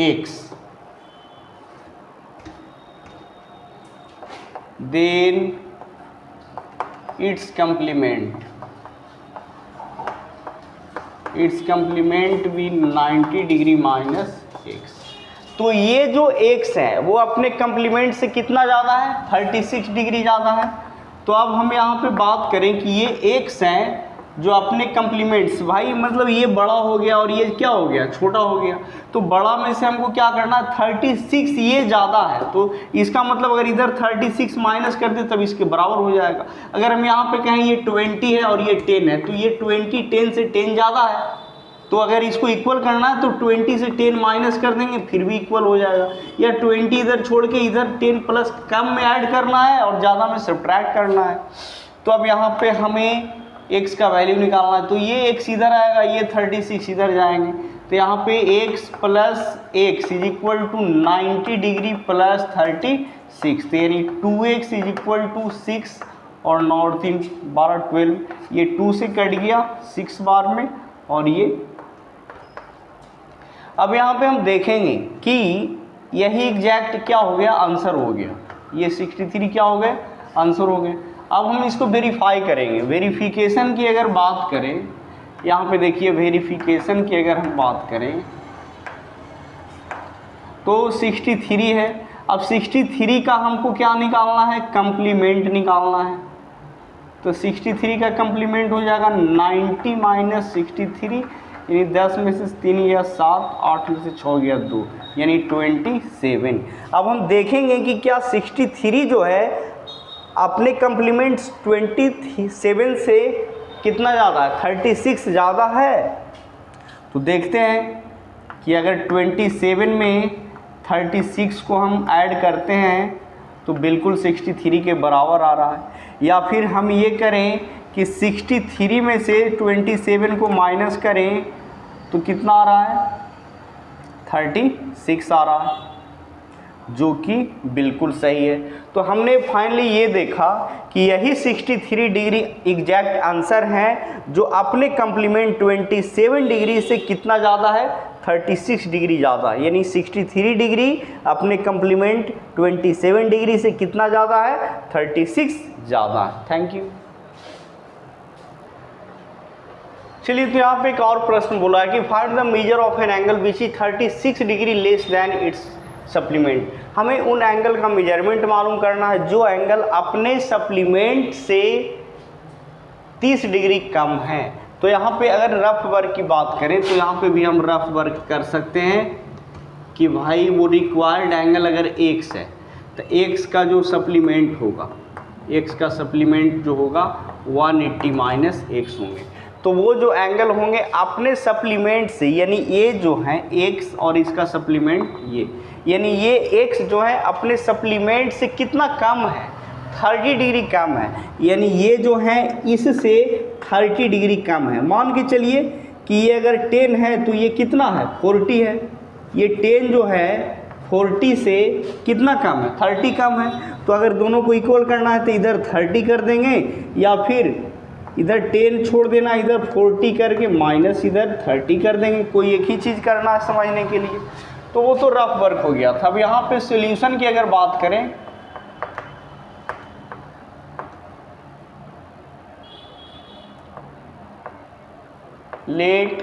x, then its complement भी 90 डिग्री माइनस एक्स। तो ये जो x है वो अपने कंप्लीमेंट से कितना ज़्यादा है 36 डिग्री ज़्यादा है। तो अब हम यहाँ पे बात करें कि ये x है जो अपने कंप्लीमेंट्स, भाई मतलब ये बड़ा हो गया और ये क्या हो गया छोटा हो गया, तो बड़ा में से हमको क्या करना है 36, ये ज़्यादा है तो इसका मतलब अगर इधर 36 माइनस कर दे तब इसके बराबर हो जाएगा। अगर हम यहाँ पे कहें ये 20 है और ये 10 है तो ये 20 10 से 10 ज़्यादा है, तो अगर इसको इक्वल करना है तो 20 से 10 माइनस कर देंगे फिर भी इक्वल हो जाएगा, या 20 इधर छोड़ के इधर 10 प्लस कम में ऐड करना है और ज़्यादा में सब्ट्रैक्ट करना है। तो अब यहाँ पे हमें x का वैल्यू निकालना है, तो ये x इधर आएगा, ये 36 इधर जाएंगे, तो यहाँ पे x plus x is equal to 90 degree plus 36, तो यानी 2x इज इक्वल टू 6 और 9 और 3 12 12, ये 2 से कट गया 6 बार में और ये। अब यहाँ पे हम देखेंगे कि यही एग्जैक्ट क्या हो गया आंसर हो गया, ये 63 क्या हो गए आंसर हो गए। अब हम इसको वेरीफाई करेंगे। वेरिफिकेशन की अगर बात करें, यहाँ पे देखिए वेरिफिकेशन की अगर हम बात करें तो 63 है। अब 63 का हमको क्या निकालना है कंप्लीमेंट निकालना है, तो 63 का कंप्लीमेंट हो जाएगा 90 माइनस 63, यानी 10 में से 3 गया 7, 8 में से 6 गया 2, यानी 27। अब हम देखेंगे कि क्या 63 जो है अपने कंप्लीमेंट्स 27 से कितना ज़्यादा है 36 ज़्यादा है। तो देखते हैं कि अगर 27 में 36 को हम ऐड करते हैं तो बिल्कुल 63 के बराबर आ रहा है, या फिर हम ये करें कि 63 में से 27 को माइनस करें तो कितना आ रहा है 36 आ रहा है, जो कि बिल्कुल सही है। तो हमने फाइनली ये देखा कि यही 63 डिग्री एग्जैक्ट आंसर है जो अपने कंप्लीमेंट 27 डिग्री से कितना ज़्यादा है 36 डिग्री ज़्यादा, यानी 63 डिग्री अपने कंप्लीमेंट 27 डिग्री से कितना ज़्यादा है 36 ज़्यादा है। Thank you. चलिए तो यहाँ पे एक और प्रश्न बोला है कि find the measure of an angle which is 36 degree less than its supplement, हमें उन एंगल का मेजरमेंट मालूम करना है जो एंगल अपने सप्लीमेंट से 30 डिग्री कम है। तो यहाँ पे अगर रफ वर्क की बात करें तो यहाँ पे भी हम रफ वर्क कर सकते हैं कि भाई वो रिक्वायर्ड एंगल अगर x है तो x का जो सप्लीमेंट होगा, x का सप्लीमेंट जो होगा 180 माइनस x होंगे। तो वो जो एंगल होंगे अपने सप्लीमेंट से, यानी ये जो है x और इसका सप्लीमेंट ये, यानी ये x जो है अपने सप्लीमेंट से कितना कम है, 30 डिग्री कम है, यानी ये जो है इससे 30 डिग्री कम है। मान के चलिए कि ये अगर 10 है तो ये कितना है, 40 है। ये 10 जो है 40 से कितना कम है, 30 कम है। तो अगर दोनों को इक्वल करना है तो इधर 30 कर देंगे या फिर इधर 10 छोड़ देना, इधर 40 करके माइनस इधर 30 कर देंगे। कोई एक ही चीज़ करना है समझने के लिए। तो वो तो रफ वर्क हो गया था। अब यहाँ पे सॉल्यूशन की अगर बात करें, let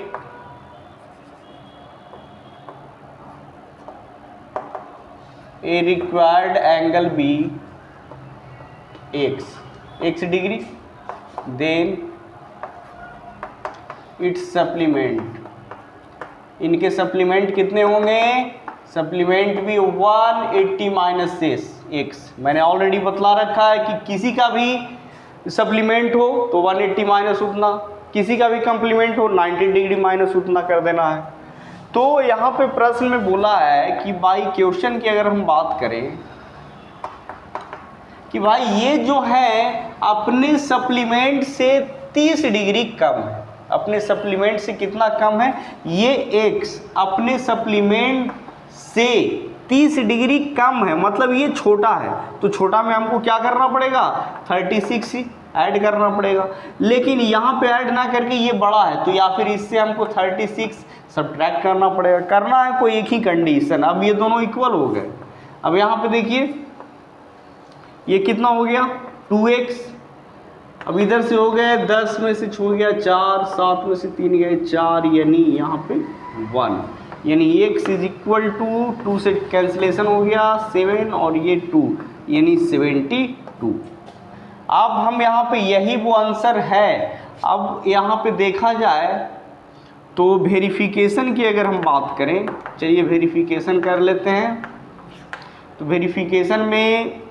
a required angle be x degree, then its supplement, इनके सप्लीमेंट कितने होंगे, सप्लीमेंट भी 180 माइनस x। मैंने ऑलरेडी बतला रखा है कि किसी का भी सप्लीमेंट हो तो 180 माइनस उतना, किसी का भी कंप्लीमेंट हो 90 डिग्री माइनस उतना कर देना है। तो यहाँ पे प्रश्न में बोला है कि भाई क्वेश्चन की अगर हम बात करें कि भाई ये जो है अपने सप्लीमेंट से 30 डिग्री कम है, अपने सप्लीमेंट से कितना कम है, ये x अपने सप्लीमेंट से 30 डिग्री कम है, मतलब ये छोटा है। तो छोटा में हमको क्या करना पड़ेगा, 36 ही ऐड करना पड़ेगा। लेकिन यहाँ पे ऐड ना करके ये बड़ा है तो या फिर इससे हमको 36 सब्ट्रैक्ट करना पड़ेगा। करना है कोई एक ही कंडीशन। अब ये दोनों इक्वल हो गए। अब यहाँ पे देखिए ये कितना हो गया, 2x। अब इधर से हो गए 10 में से छूट गया 4, 7 में से 3 गए 4, यानी यहाँ पे 1, यानी x इज इक्वल टू 2 से कैंसिलेशन हो गया 7 और ये 2, यानी 72। अब हम यहाँ पे यही वो आंसर है। अब यहाँ पे देखा जाए तो वेरिफिकेशन की अगर हम बात करें, चलिए वेरिफिकेशन कर लेते हैं। तो वेरिफिकेशन में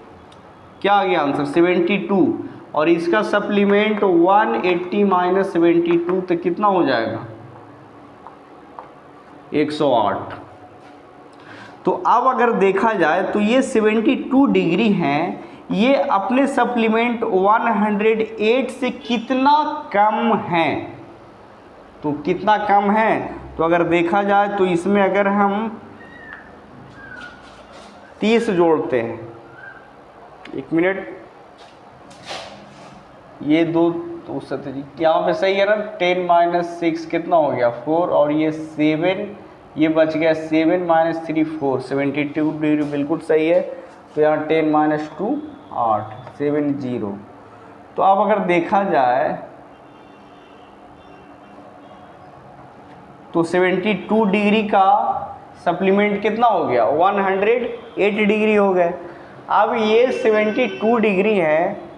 क्या आ गया आंसर, 72, और इसका सप्लीमेंट 180 माइनस 72 तो कितना हो जाएगा, 108। तो अब अगर देखा जाए तो ये 72 डिग्री हैं, ये अपने सप्लीमेंट 108 से कितना कम है। तो कितना कम है, तो अगर देखा जाए तो इसमें अगर हम 30 जोड़ते हैं, 1 मिनट, ये दो तो यहाँ पे सही है ना, 10 माइनस 6 कितना हो गया 4, और ये 7, ये बच गया 7 माइनस 3 4, 72 डिग्री बिल्कुल सही है। तो यहाँ 10 माइनस 2 8, 70। तो अब अगर देखा जाए तो 72 डिग्री का सप्लीमेंट कितना हो गया, 108 डिग्री हो गए। अब ये 72 डिग्री है,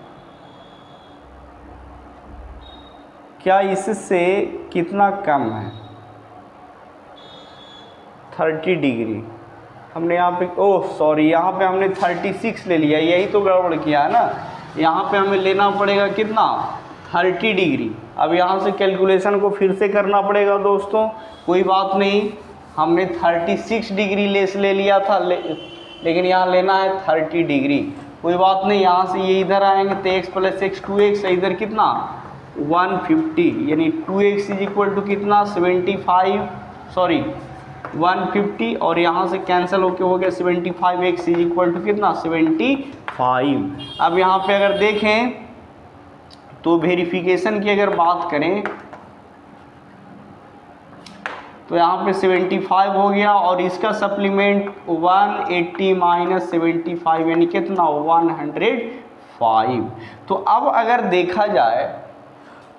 क्या इससे कितना कम है, 30 डिग्री। हमने यहाँ पे सॉरी यहाँ पे हमने 36 ले लिया, यही तो गड़बड़ किया है ना। यहाँ पे हमें लेना पड़ेगा कितना, 30 डिग्री। अब यहाँ से कैलकुलेशन को फिर से करना पड़ेगा दोस्तों, कोई बात नहीं। हमने 36 डिग्री ले लिया था, लेकिन यहाँ लेना है 30 डिग्री, कोई बात नहीं। यहाँ से ये इधर आएंगे तो x प्लस x 2x, इधर कितना 150, यानी 2x इज इक्वल टू कितना 75, सॉरी 150, और यहाँ से कैंसिल होके हो गया 75, x इज इक्वल टू कितना 75। अब यहाँ पे अगर देखें तो वेरिफिकेशन की अगर बात करें तो यहाँ पे 75 हो गया, और इसका सप्लीमेंट 180 माइनस 75 यानी कितना 105। तो अब अगर देखा जाए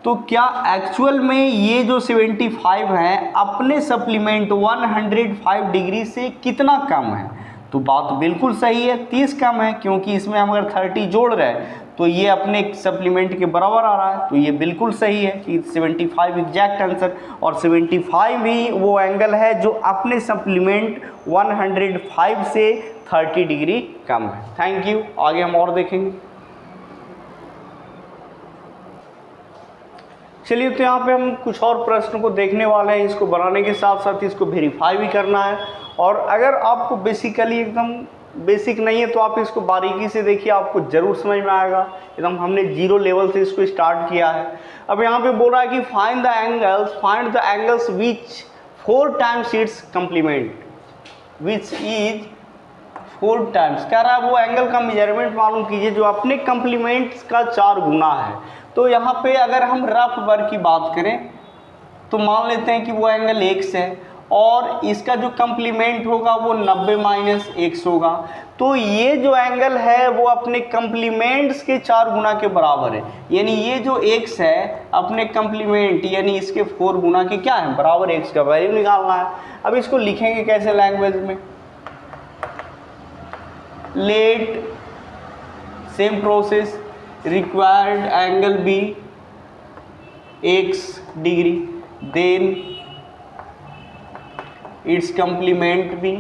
तो क्या एक्चुअल में ये जो 75 है अपने सप्लीमेंट 105 डिग्री से कितना कम है। तो बात बिल्कुल सही है, 30 कम है, क्योंकि इसमें हम अगर 30 जोड़ रहे हैं तो ये अपने सप्लीमेंट के बराबर आ रहा है, तो ये बिल्कुल सही है कि 75 एग्जैक्ट आंसर। और 75 ही वो एंगल है जो अपने सप्लीमेंट 105 से 30 डिग्री कम है। Thank you. आगे हम और देखेंगे। चलिए, तो यहाँ पे हम कुछ और प्रश्न को देखने वाले हैं। इसको बनाने के साथ साथ इसको वेरीफाई भी करना है। और अगर आपको बेसिकली एकदम बेसिक नहीं है तो आप इसको बारीकी से देखिए, आपको ज़रूर समझ में आएगा। एकदम हमने 0 लेवल से इसको स्टार्ट किया है। अब यहाँ पे बोल रहा है कि find the angles which 4 times it's complement, which is 4 times. कह रहा है वो एंगल का मेजरमेंट मालूम कीजिए जो अपने कम्प्लीमेंट्स का 4 गुना है। तो यहाँ पे अगर हम रफ वर्क की बात करें तो मान लेते हैं कि वो एंगल x है और इसका जो कम्प्लीमेंट होगा वो 90 माइनस x होगा। तो ये जो एंगल है वो अपने कम्प्लीमेंट्स के 4 गुना के बराबर है। यानी ये जो x है अपने कम्प्लीमेंट यानी इसके 4 गुना के क्या है, बराबर x का वैल्यू निकालना है। अब इसको लिखेंगे कैसे लैंग्वेज में, let same process, required angle be x degree, then its complement be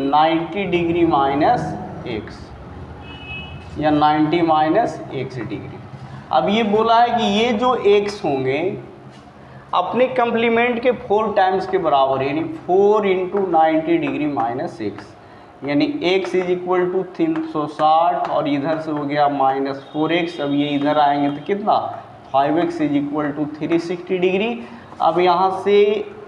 90 degree minus x या 90 माइनस x डिग्री। अब ये बोला है कि ये जो x होंगे अपने कम्प्लीमेंट के 4 टाइम्स के बराबर, यानी 4 इंटू 90 डिग्री माइनस x, यानी x इज इक्वल टू 360 और इधर से हो गया माइनस 4x। अब ये इधर आएंगे तो कितना, 5x is equal to 360 degree. अब यहाँ से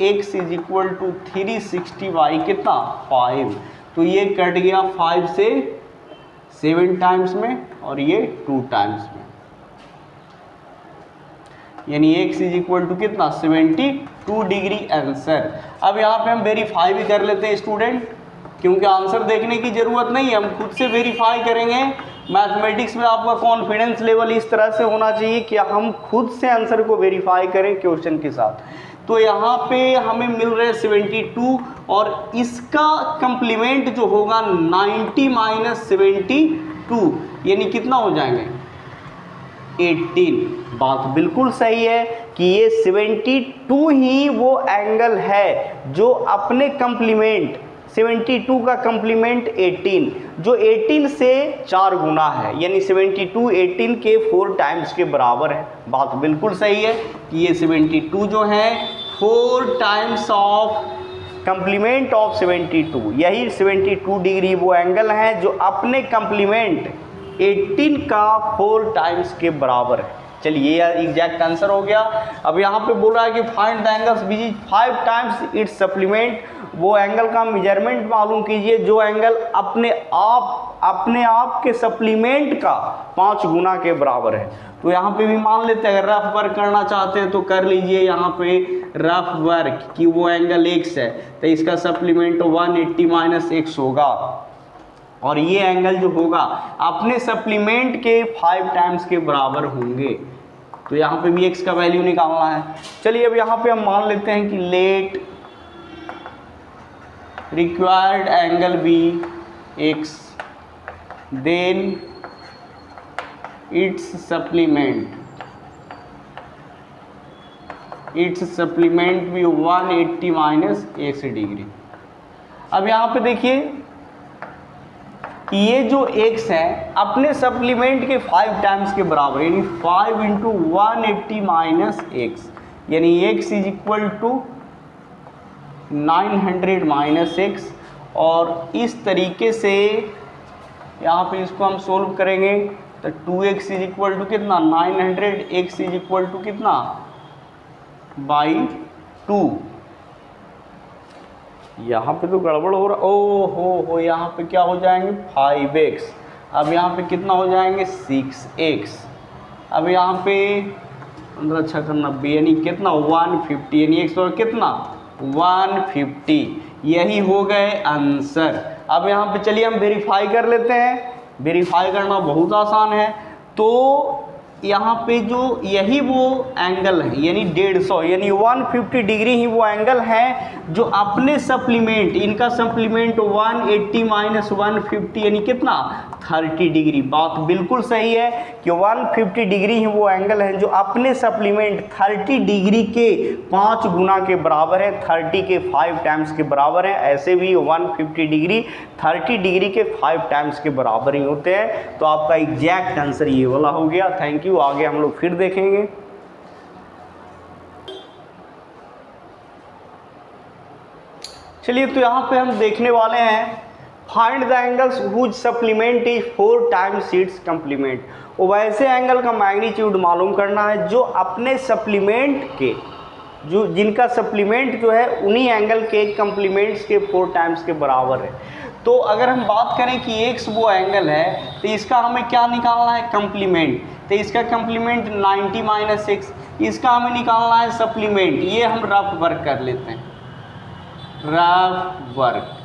x is equal to 360 by कितना 5, तो ये कट गया 5 से 7 टाइम्स में और ये 2 टाइम्स में, यानी x इज इक्वल टू कितना 72 डिग्री आंसर। अब यहाँ पे हम वेरीफाई भी कर लेते हैं स्टूडेंट, क्योंकि आंसर देखने की ज़रूरत नहीं है, हम खुद से वेरीफाई करेंगे। मैथमेटिक्स में आपका कॉन्फिडेंस लेवल इस तरह से होना चाहिए कि हम खुद से आंसर को वेरीफाई करें क्वेश्चन के साथ। तो यहाँ पे हमें मिल रहे हैं 72 और इसका कम्प्लीमेंट जो होगा 90 माइनस 72, यानी कितना हो जाएंगे 18। बात बिल्कुल सही है कि ये 72 ही वो एंगल है जो अपने कम्प्लीमेंट 72 का कम्प्लीमेंट 18 जो 18 से 4 गुना है, यानी 72 18 के 4 टाइम्स के बराबर है। बात बिल्कुल सही है कि ये 72 जो है 4 टाइम्स ऑफ कम्प्लीमेंट ऑफ 72, यही 72 डिग्री वो एंगल है जो अपने कम्प्लीमेंट 18 का 4 टाइम्स के बराबर है। चलिए ये एग्जैक्ट आंसर हो गया। अब यहाँ पे बोल रहा है कि find the angles which is 5 times it's supplement, वो एंगल का मेजरमेंट मालूम कीजिए जो एंगल अपने आप के सप्लीमेंट का 5 गुना के बराबर है। तो यहाँ पे भी मान लेते हैं, अगर रफ वर्क करना चाहते हैं तो कर लीजिए। यहाँ पे रफ वर्क कि वो एंगल x है तो इसका सप्लीमेंट 180 माइनस x होगा और ये एंगल जो होगा अपने सप्लीमेंट के 5 टाइम्स के बराबर होंगे। तो यहाँ पे भी x का वैल्यू निकालना है। चलिए अब यहाँ पे हम मान लेते हैं कि let required angle be x, then its supplement भी 180 माइनस x डिग्री। अब यहाँ पे देखिए कि ये जो x है अपने सप्लीमेंट के 5 टाइम्स के बराबर, यानी 5 इंटू 180 माइनस x, यानी x is equal to 900 minus x। और इस तरीके से यहाँ पे इसको हम सोल्व करेंगे तो 2x इज इक्वल टू कितना 900, x इज इक्वल टू कितना बाई 2। यहाँ पे तो गड़बड़ हो रहा, ओ हो यहाँ पे क्या हो जाएंगे 5x, अब यहाँ पे कितना हो जाएंगे 6x। अब यहाँ पे 15 6 90 यानी कितना 150, यानी x और कितना 150, यही हो गए आंसर। अब यहाँ पे चलिए हम वेरीफाई कर लेते हैं। वेरीफाई करना बहुत आसान है। तो यहाँ पे जो यही वो एंगल है, यानी 150, यानी 150 डिग्री ही वो एंगल है जो अपने सप्लीमेंट, इनका सप्लीमेंट 180 माइनस 150 यानी कितना 30 डिग्री। बात बिल्कुल सही है कि 150 डिग्री ही वो एंगल है जो अपने सप्लीमेंट 30 डिग्री के 5 गुना के बराबर है, 30 के 5 टाइम्स के बराबर है। ऐसे भी 150 डिग्री 30 डिग्री के 5 टाइम्स के बराबर ही होते हैं। तो आपका एग्जैक्ट आंसर ये वाला हो गया। Thank you. आगे हम लोग फिर देखेंगे। चलिए, तो यहाँ पे हम देखने वाले हैं find the angles whose supplement is 4 times its complement. वो वैसे एंगल का मैग्नीट्यूड मालूम करना है जो अपने सप्लीमेंट के, जो जिनका सप्लीमेंट जो है उन्हीं एंगल के कंप्लीमेंट्स के 4 टाइम्स के बराबर है। तो अगर हम बात करें कि x वो एंगल है तो इसका हमें क्या निकालना है कंप्लीमेंट। तो इसका कंप्लीमेंट 90 माइनस एक्स, इसका हमें निकालना है सप्लीमेंट। ये हम रफ वर्क कर लेते हैं, रफ वर्क।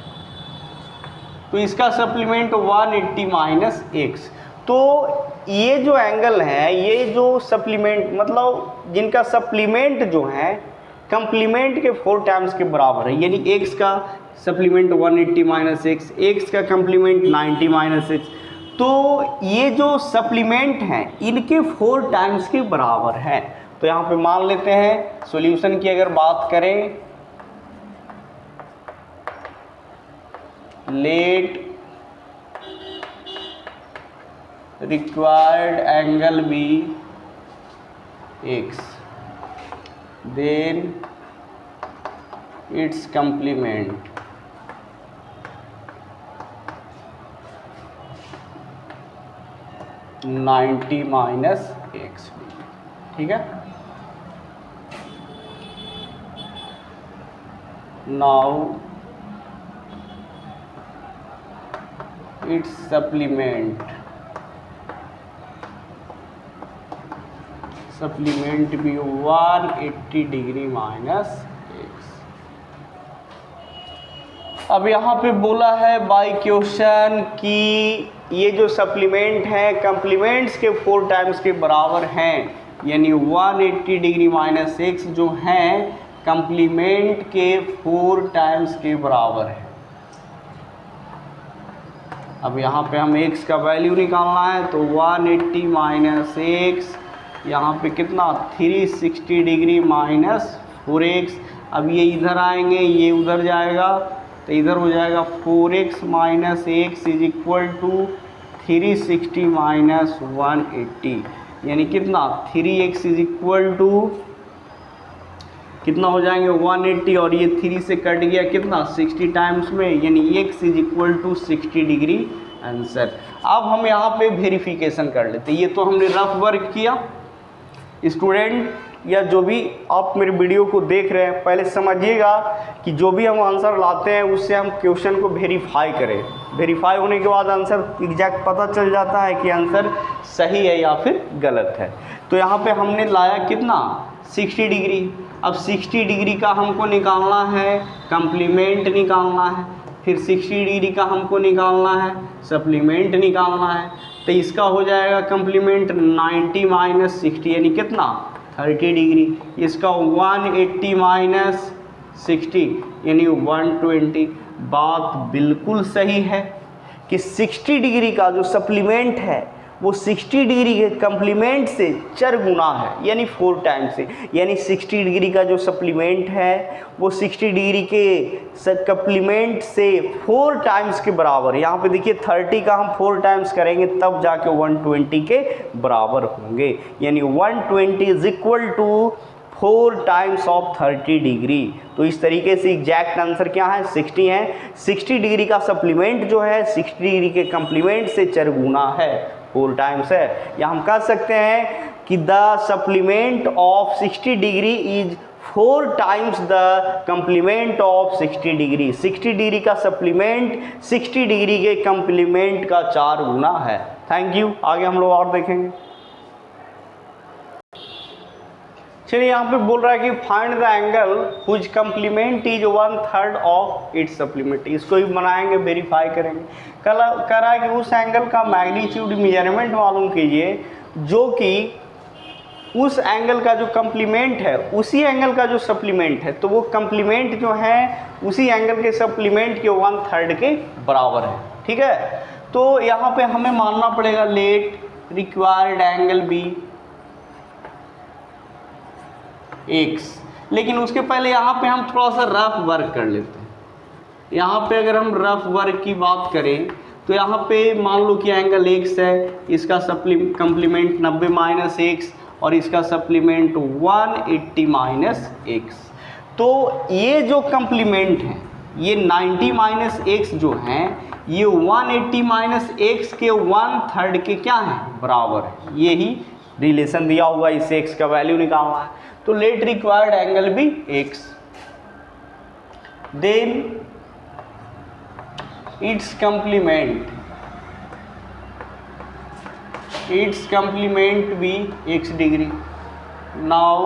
तो इसका सप्लीमेंट 180 माइनस एक्स। तो ये जो एंगल है, ये जो सप्लीमेंट मतलब जिनका सप्लीमेंट जो है कंप्लीमेंट के 4 टाइम्स के बराबर है, यानी एक्स का सप्लीमेंट 180 माइनस एक्स, एक्स का कंप्लीमेंट 90 माइनस एक्स। तो ये जो सप्लीमेंट हैं इनके 4 टाइम्स के बराबर है। तो यहाँ पे मान लेते हैं सॉल्यूशन की अगर बात करें, लेट required angle be x, then its complement (90 minus x). ठीक है, नाउ its supplement भी 180 डिग्री माइनस एक्स। अब यहाँ पे बोला है बाय क्वेश्चन कि ये जो सप्लीमेंट है कंप्लीमेंट्स के 4 टाइम्स के बराबर हैं, यानी 180 डिग्री माइनस एक्स जो हैं कंप्लीमेंट के 4 टाइम्स के बराबर है। अब यहाँ पे हम x का वैल्यू निकालना है, तो 180 माइनस एक्स, यहाँ पे कितना 360 डिग्री माइनस 4x। अब ये इधर आएंगे, ये उधर जाएगा, तो इधर हो जाएगा 4x minus x is equal to 360 minus 180, यानी कितना 3x इज इक्वल टू कितना हो जाएंगे 180, और ये 3 से कट गया कितना 60 टाइम्स में, यानी x is equal to 60 degree answer. अब हम यहाँ पे वेरिफिकेशन कर लेते हैं। ये तो हमने रफ वर्क किया। स्टूडेंट या जो भी आप मेरे वीडियो को देख रहे हैं, पहले समझिएगा कि जो भी हम आंसर लाते हैं उससे हम क्वेश्चन को वेरीफाई करें। वेरीफाई होने के बाद आंसर एग्जैक्ट पता चल जाता है कि आंसर सही है या फिर गलत है। तो यहाँ पे हमने लाया कितना 60 डिग्री। अब 60 डिग्री का हमको निकालना है कंप्लीमेंट निकालना है, फिर 60 डिग्री का हमको निकालना है सप्लीमेंट निकालना है। तो इसका हो जाएगा कंप्लीमेंट 90 माइनस 60, यानी कितना 30 डिग्री। इसका 180 माइनस 60 यानी 120। बात बिल्कुल सही है कि 60 डिग्री का जो सप्लीमेंट है वो 60 डिग्री के कंप्लीमेंट से 4 गुना है, यानी 4 टाइम्स से। यानी 60 डिग्री का जो सप्लीमेंट है वो 60 डिग्री के कंप्लीमेंट से 4 टाइम्स के बराबर है। यहाँ पे देखिए 30 का हम 4 टाइम्स करेंगे तब जाके 120 के बराबर होंगे, यानी 120 is equal to 4 times of 30 degree. तो इस तरीके से एग्जैक्ट आंसर क्या है 60 है। 60 डिग्री का सप्लीमेंट जो है 60 डिग्री के कंप्लीमेंट से 4 गुना है, 4 टाइम्स है। या हम कह सकते हैं कि the supplement of 60 degree is 4 times the complement of 60 degree. 60 degree का सप्लीमेंट 60 डिग्री के कंप्लीमेंट का 4 गुना है। Thank you. आगे हम लोग और देखेंगे। चलिए, यहाँ पे बोल रहा है कि find the angle whose complement is 1/3 of its supplement. इसको भी बनाएंगे, वेरीफाई करेंगे। कह रहा है कि उस एंगल का मैग्नीट्यूड मेजरमेंट मालूम कीजिए जो कि उस एंगल का जो कंप्लीमेंट है उसी एंगल का जो सप्लीमेंट है, तो वो कंप्लीमेंट जो है उसी एंगल के सप्लीमेंट के 1/3 के बराबर है। ठीक है, तो यहाँ पे हमें मानना पड़ेगा let required angle be x, लेकिन उसके पहले यहाँ पे हम थोड़ा सा रफ वर्क कर लेते हैं। यहाँ पे अगर हम रफ वर्क की बात करें तो यहाँ पे मान लो कि एंगल x है, इसका कंप्लीमेंट 90 माइनस एक्स और इसका सप्लीमेंट 180 माइनस एक्स। तो ये जो कंप्लीमेंट है ये 90 माइनस एक्स जो हैं ये 180 माइनस एक्स के 1/3 के क्या हैं, बराबर है। ये ही रिलेशन दिया हुआ, इससे x का वैल्यू निकालना है। तो let required angle be x, then its complement be x degree. Now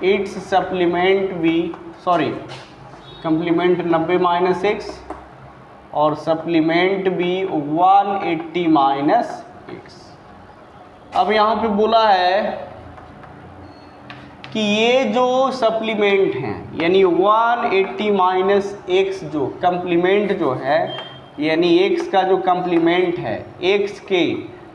its supplement be complement 90 minus x और सप्लीमेंट भी 180 माइनस x। अब यहाँ पे बोला है कि ये जो सप्लीमेंट हैं यानी 180 माइनस एक्स जो कंप्लीमेंट जो है, यानी x का जो कंप्लीमेंट है x के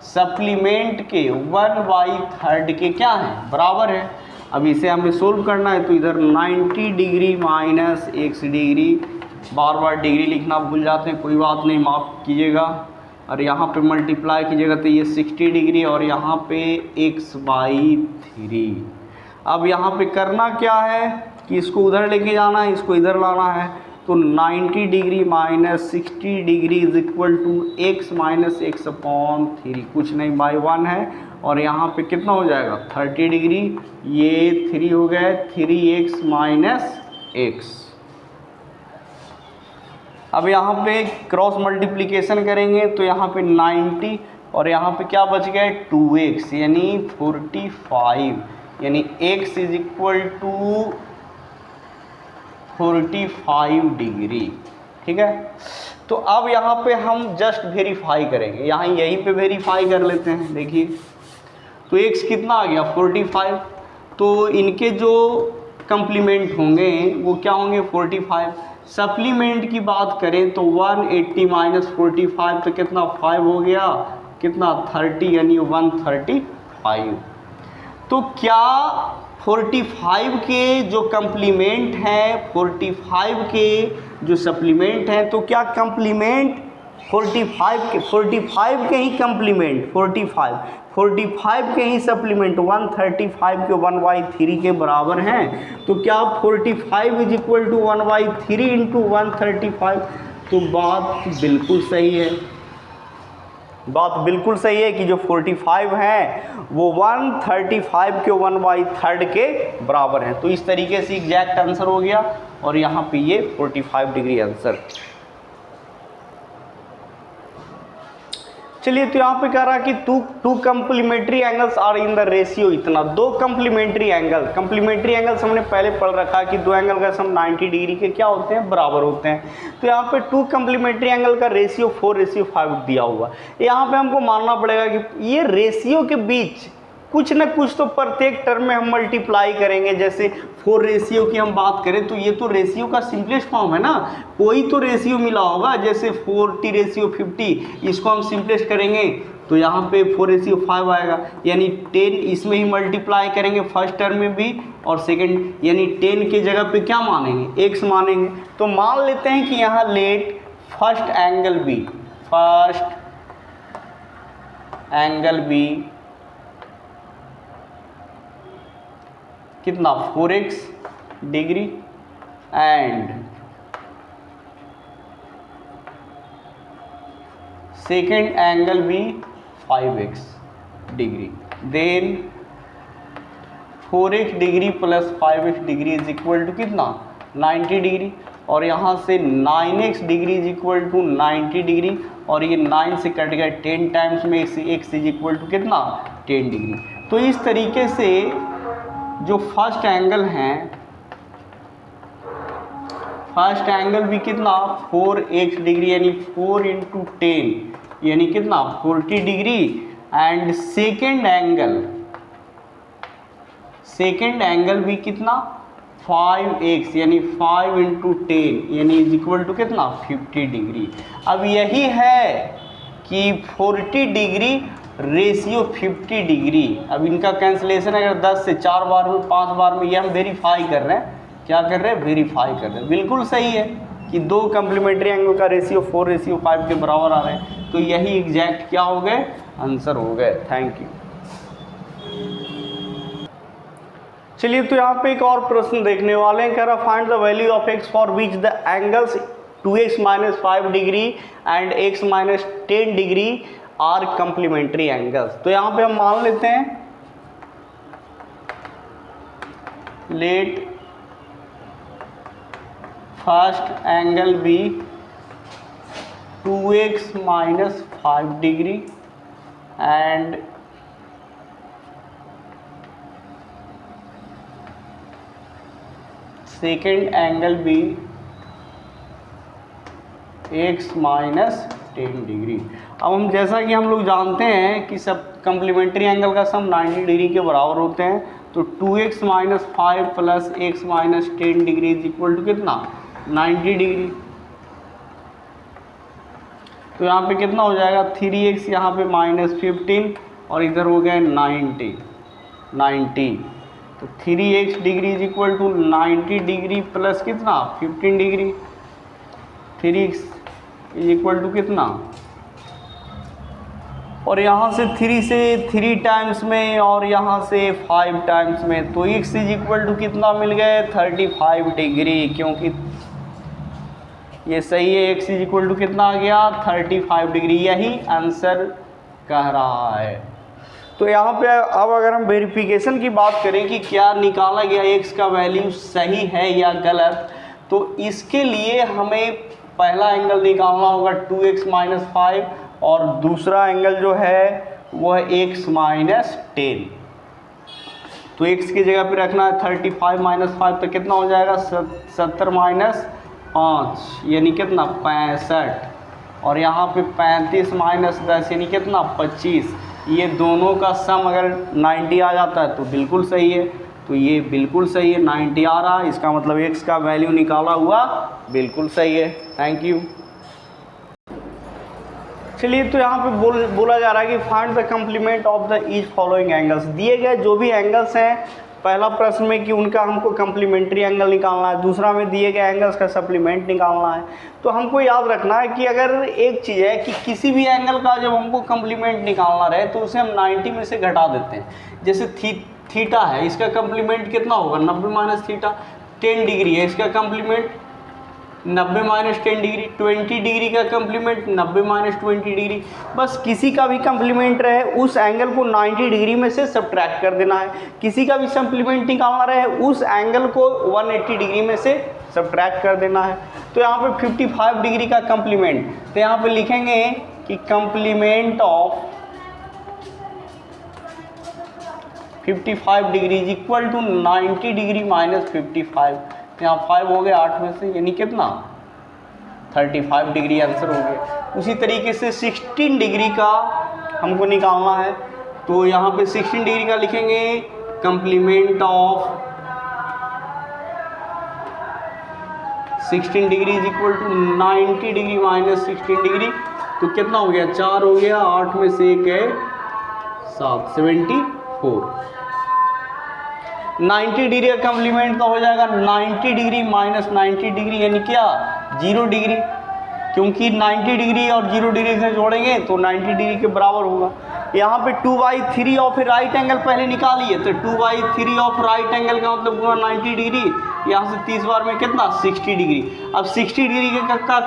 सप्लीमेंट के 1/3 के क्या है, बराबर है। अब इसे हमें सोल्व करना है, तो इधर 90 डिग्री माइनस x डिग्री, बार बार डिग्री लिखना भूल जाते हैं, कोई बात नहीं, माफ़ कीजिएगा। और यहाँ पे मल्टीप्लाई कीजिएगा तो ये 60 डिग्री और यहाँ पे x/3। अब यहाँ पे करना क्या है कि इसको उधर लेके जाना है, इसको इधर लाना है। तो 90 degree minus 60 degree is equal to x minus x/3, कुछ नहीं बाई 1 है। और यहाँ पे कितना हो जाएगा 30 डिग्री, ये 3 हो गए, 3x माइनस x। अब यहाँ पे क्रॉस मल्टीप्लिकेशन करेंगे तो यहाँ पे 90 और यहाँ पे क्या बच गए 2x यानी 45, यानी x is equal to 45 degree. ठीक है, तो अब यहाँ पे हम जस्ट वेरीफाई करेंगे, यहाँ यहीं पे वेरीफाई कर लेते हैं। देखिए तो x कितना आ गया 45, तो इनके जो कंप्लीमेंट होंगे वो क्या होंगे 45। सप्लीमेंट की बात करें तो 180 माइनस 45 तो कितना 5 हो गया, कितना 30 यानी 135। तो क्या 45 के जो कंप्लीमेंट हैं 45 के जो सप्लीमेंट हैं, तो क्या कंप्लीमेंट 45 के ही कंप्लीमेंट 45 के ही सप्लीमेंट 135 के 1/3 के बराबर हैं। तो क्या 45 इज इक्वल टू 1/3 इंटू 135। तो बात बिल्कुल सही है, बात बिल्कुल सही है कि जो 45 हैं वो 135 के 1/3 के बराबर हैं। तो इस तरीके से एग्जैक्ट आंसर हो गया और यहाँ पे ये 45 डिग्री आंसर। चलिए, तो यहाँ पे कह रहा है कि two complementary angles are in the ratio इतना। दो कंप्लीमेंट्री एंगल्स हमने पहले पढ़ रखा है कि दो एंगल का सम 90 डिग्री के क्या होते हैं, बराबर होते हैं। तो यहाँ पे टू कंप्लीमेंट्री एंगल का रेशियो 4:5 दिया हुआ। यहाँ पे हमको मानना पड़ेगा कि ये रेशियो के बीच कुछ न कुछ तो प्रत्येक टर्म में हम मल्टीप्लाई करेंगे। जैसे 4 रेशियो की हम बात करें तो ये तो रेशियो का सिंपलेस्ट फॉर्म है ना, कोई तो रेशियो मिला होगा। जैसे 40:50, इसको हम सिंपलेस्ट करेंगे तो यहाँ पे 4:5 आएगा, यानी 10 इसमें ही मल्टीप्लाई करेंगे फर्स्ट टर्म में भी और सेकंड, यानी 10 के जगह पे क्या मानेंगे x मानेंगे। तो मान लेते हैं कि यहाँ लेट फर्स्ट एंगल बी कितना 4x degree and second angle be 5x degree, then 4x degree plus 5x degree is equal to कितना 90 डिग्री और यहाँ से 9x degree is equal to 90 degree और ये 9 से कट गया 10 टाइम्स में x इज इक्वल टू कितना 10 डिग्री। तो इस तरीके से जो फर्स्ट एंगल हैं, फर्स्ट एंगल भी कितना 4x डिग्री यानी 4 × 10 यानी कितना 40 डिग्री एंड सेकेंड एंगल भी कितना 5x यानी 5 × 10 यानी इज इक्वल टू कितना 50 डिग्री। अब यही है कि 40 डिग्री रेशियो 50 डिग्री। अब इनका कैंसिलेशन अगर 10 से 4 बार में 5 बार में, ये हम वेरीफाई कर रहे हैं। क्या कर रहे हैं? वेरीफाई कर रहे हैं। बिल्कुल सही है कि दो कंप्लीमेंट्री एंगल का रेशियो 4:5 के बराबर आ रहे हैं। तो यही एग्जैक्ट क्या हो गए? आंसर हो गए। Thank you. चलिए तो यहाँ पे एक और प्रश्न देखने वाले हैं। कह रहा find the value of x for which the angles 2x - 5 degree and x - 10 degree are complementary angles. तो यहाँ पे हम मान लेते हैं let first angle be 2x - 5 degree and second angle be x - 10 degree. अब हम जैसा कि हम लोग जानते हैं कि सब कंप्लीमेंट्री एंगल का सम 90 डिग्री के बराबर होते हैं। तो 2x - 5 plus x - 10 degree is equal to कितना 90 डिग्री। तो यहाँ पे कितना हो जाएगा 3x यहाँ पे -15 और इधर हो गया 90। तो 3x degree is equal to 90 degree plus कितना 15 degree. 3x is equal to कितना, और यहाँ से 3 से 3 टाइम्स में और यहाँ से 5 टाइम्स में, तो x इज इक्वल टू कितना मिल गए 35 डिग्री। क्योंकि ये सही है, x इज इक्वल टू कितना आ गया 35 डिग्री। यही आंसर कह रहा है। तो यहाँ पे अब अगर हम वेरिफिकेशन की बात करें कि क्या निकाला गया x का वैल्यू सही है या गलत, तो इसके लिए हमें पहला एंगल निकालना होगा 2x - 5 और दूसरा एंगल जो है वो है x - 10। तो x की जगह पे रखना है 35 - 5 तो कितना हो जाएगा 70 - 5 यानी कितना 65, और यहाँ पे 35 - 10 यानी कितना 25। ये दोनों का सम अगर 90 आ जाता है तो बिल्कुल सही है। तो ये बिल्कुल सही है, 90 आ रहा है, इसका मतलब x का वैल्यू निकाला हुआ बिल्कुल सही है। Thank you. चलिए तो यहाँ पे बोला जा रहा है कि find the complement of the each following angles. दिए गए जो भी एंगल्स हैं, पहला प्रश्न में कि उनका हमको कंप्लीमेंट्री एंगल निकालना है, दूसरा में दिए गए एंगल्स का सप्लीमेंट निकालना है। तो हमको याद रखना है कि अगर एक चीज़ है कि किसी भी एंगल का जब हमको कंप्लीमेंट निकालना रहे तो उसे हम 90 में से घटा देते हैं। जैसे थीटा है, इसका कंप्लीमेंट कितना होगा 90 - थीटा। 10 डिग्री है, इसका कंप्लीमेंट 90 - 10 डिग्री। 20 डिग्री का कंप्लीमेंट 90 - 20 डिग्री। बस किसी का भी कंप्लीमेंट रहे उस एंगल को 90 डिग्री में से सब्ट्रैक्ट कर देना है। किसी का भी सप्लीमेंट निकालना रहे उस एंगल को 180 डिग्री में से सब्ट्रैक्ट कर देना है। तो यहाँ पे 55 डिग्री का कंप्लीमेंट, तो यहाँ पे लिखेंगे कि complement of 55 degree is equal to 90 degree - 55। यहाँ 5 हो गया 8 में से, यानी कितना 35 डिग्री आंसर हो गया। उसी तरीके से 16 डिग्री का हमको निकालना है। तो यहाँ पे 16 डिग्री का लिखेंगे complement of 16 degree is equal to 90 degree - 16 degree. तो कितना हो गया 4 हो गया, 8 में से 1 है 7, 74। 90 डिग्री का कंप्लीमेंट तो हो जाएगा 90 डिग्री - 90 डिग्री यानी क्या 0 डिग्री, क्योंकि 90 डिग्री और 0 डिग्री से जोड़ेंगे तो 90 डिग्री के बराबर होगा। यहाँ पे 2/3 ऑफ राइट एंगल पहले निकालिए, तो 2/3 ऑफ राइट एंगल का मतलब पूरा 90 डिग्री। यहाँ से 30 बार में कितना 60 डिग्री। अब 60 डिग्री का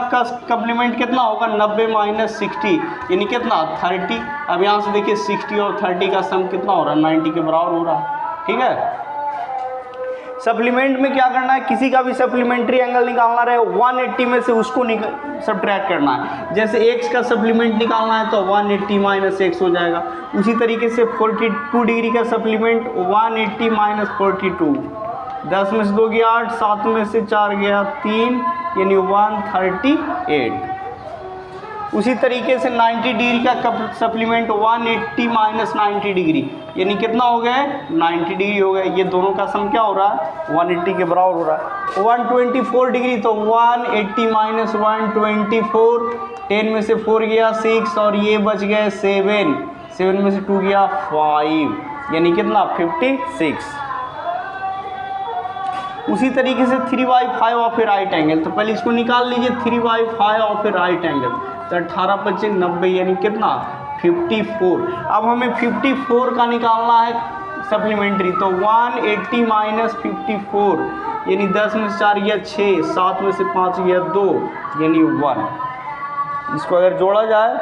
कंप्लीमेंट कितना होगा 90 - 60 यानी कितना 30। अब यहाँ से देखिए 60 और 30 का सम कितना हो रहा है 90 के बराबर हो रहा है। ठीक है। सप्लीमेंट में क्या करना है, किसी का भी सप्लीमेंट्री एंगल निकालना रहे 180 में से उसको सब्ट्रैक्ट करना है। जैसे x का सप्लीमेंट निकालना है तो 180 - x हो जाएगा। उसी तरीके से 42 डिग्री का सप्लीमेंट 180 - 42। 10 में से 2 गया 8, 7 में से 4 गया 3 यानी 138। उसी तरीके से 90 डिग्री का सप्लीमेंट 180 माइनस 90 डिग्री यानी कितना हो गया 90 डिग्री हो गया। ये दोनों का सम क्या हो रहा है 180 के बराबर हो रहा है। 124 डिग्री तो 180 माइनस 124, 10 में से 4 गया 6 और ये बच गए 7, 7 में से 2 गया 5 यानी कितना 56। उसी तरीके से 3/5 ऑफ ए राइट एंगल, तो पहले इसको निकाल लीजिए 3/5 ऑफ ए राइट एंगल, तो 18×5 = 90 यानी कितना 54। अब हमें 54 का निकालना है सप्लीमेंट्री, तो 180 माइनस 54 यानी 10 में से 4 गया 6, 7 में से 5 गया 2 यानी 1। इसको अगर जोड़ा जाए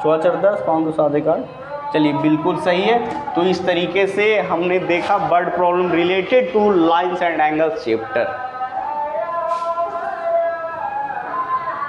14 4 10 5 2 7 1 8, चलिए बिल्कुल सही है। तो इस तरीके से हमने देखा word problem related two lines and angles chapter.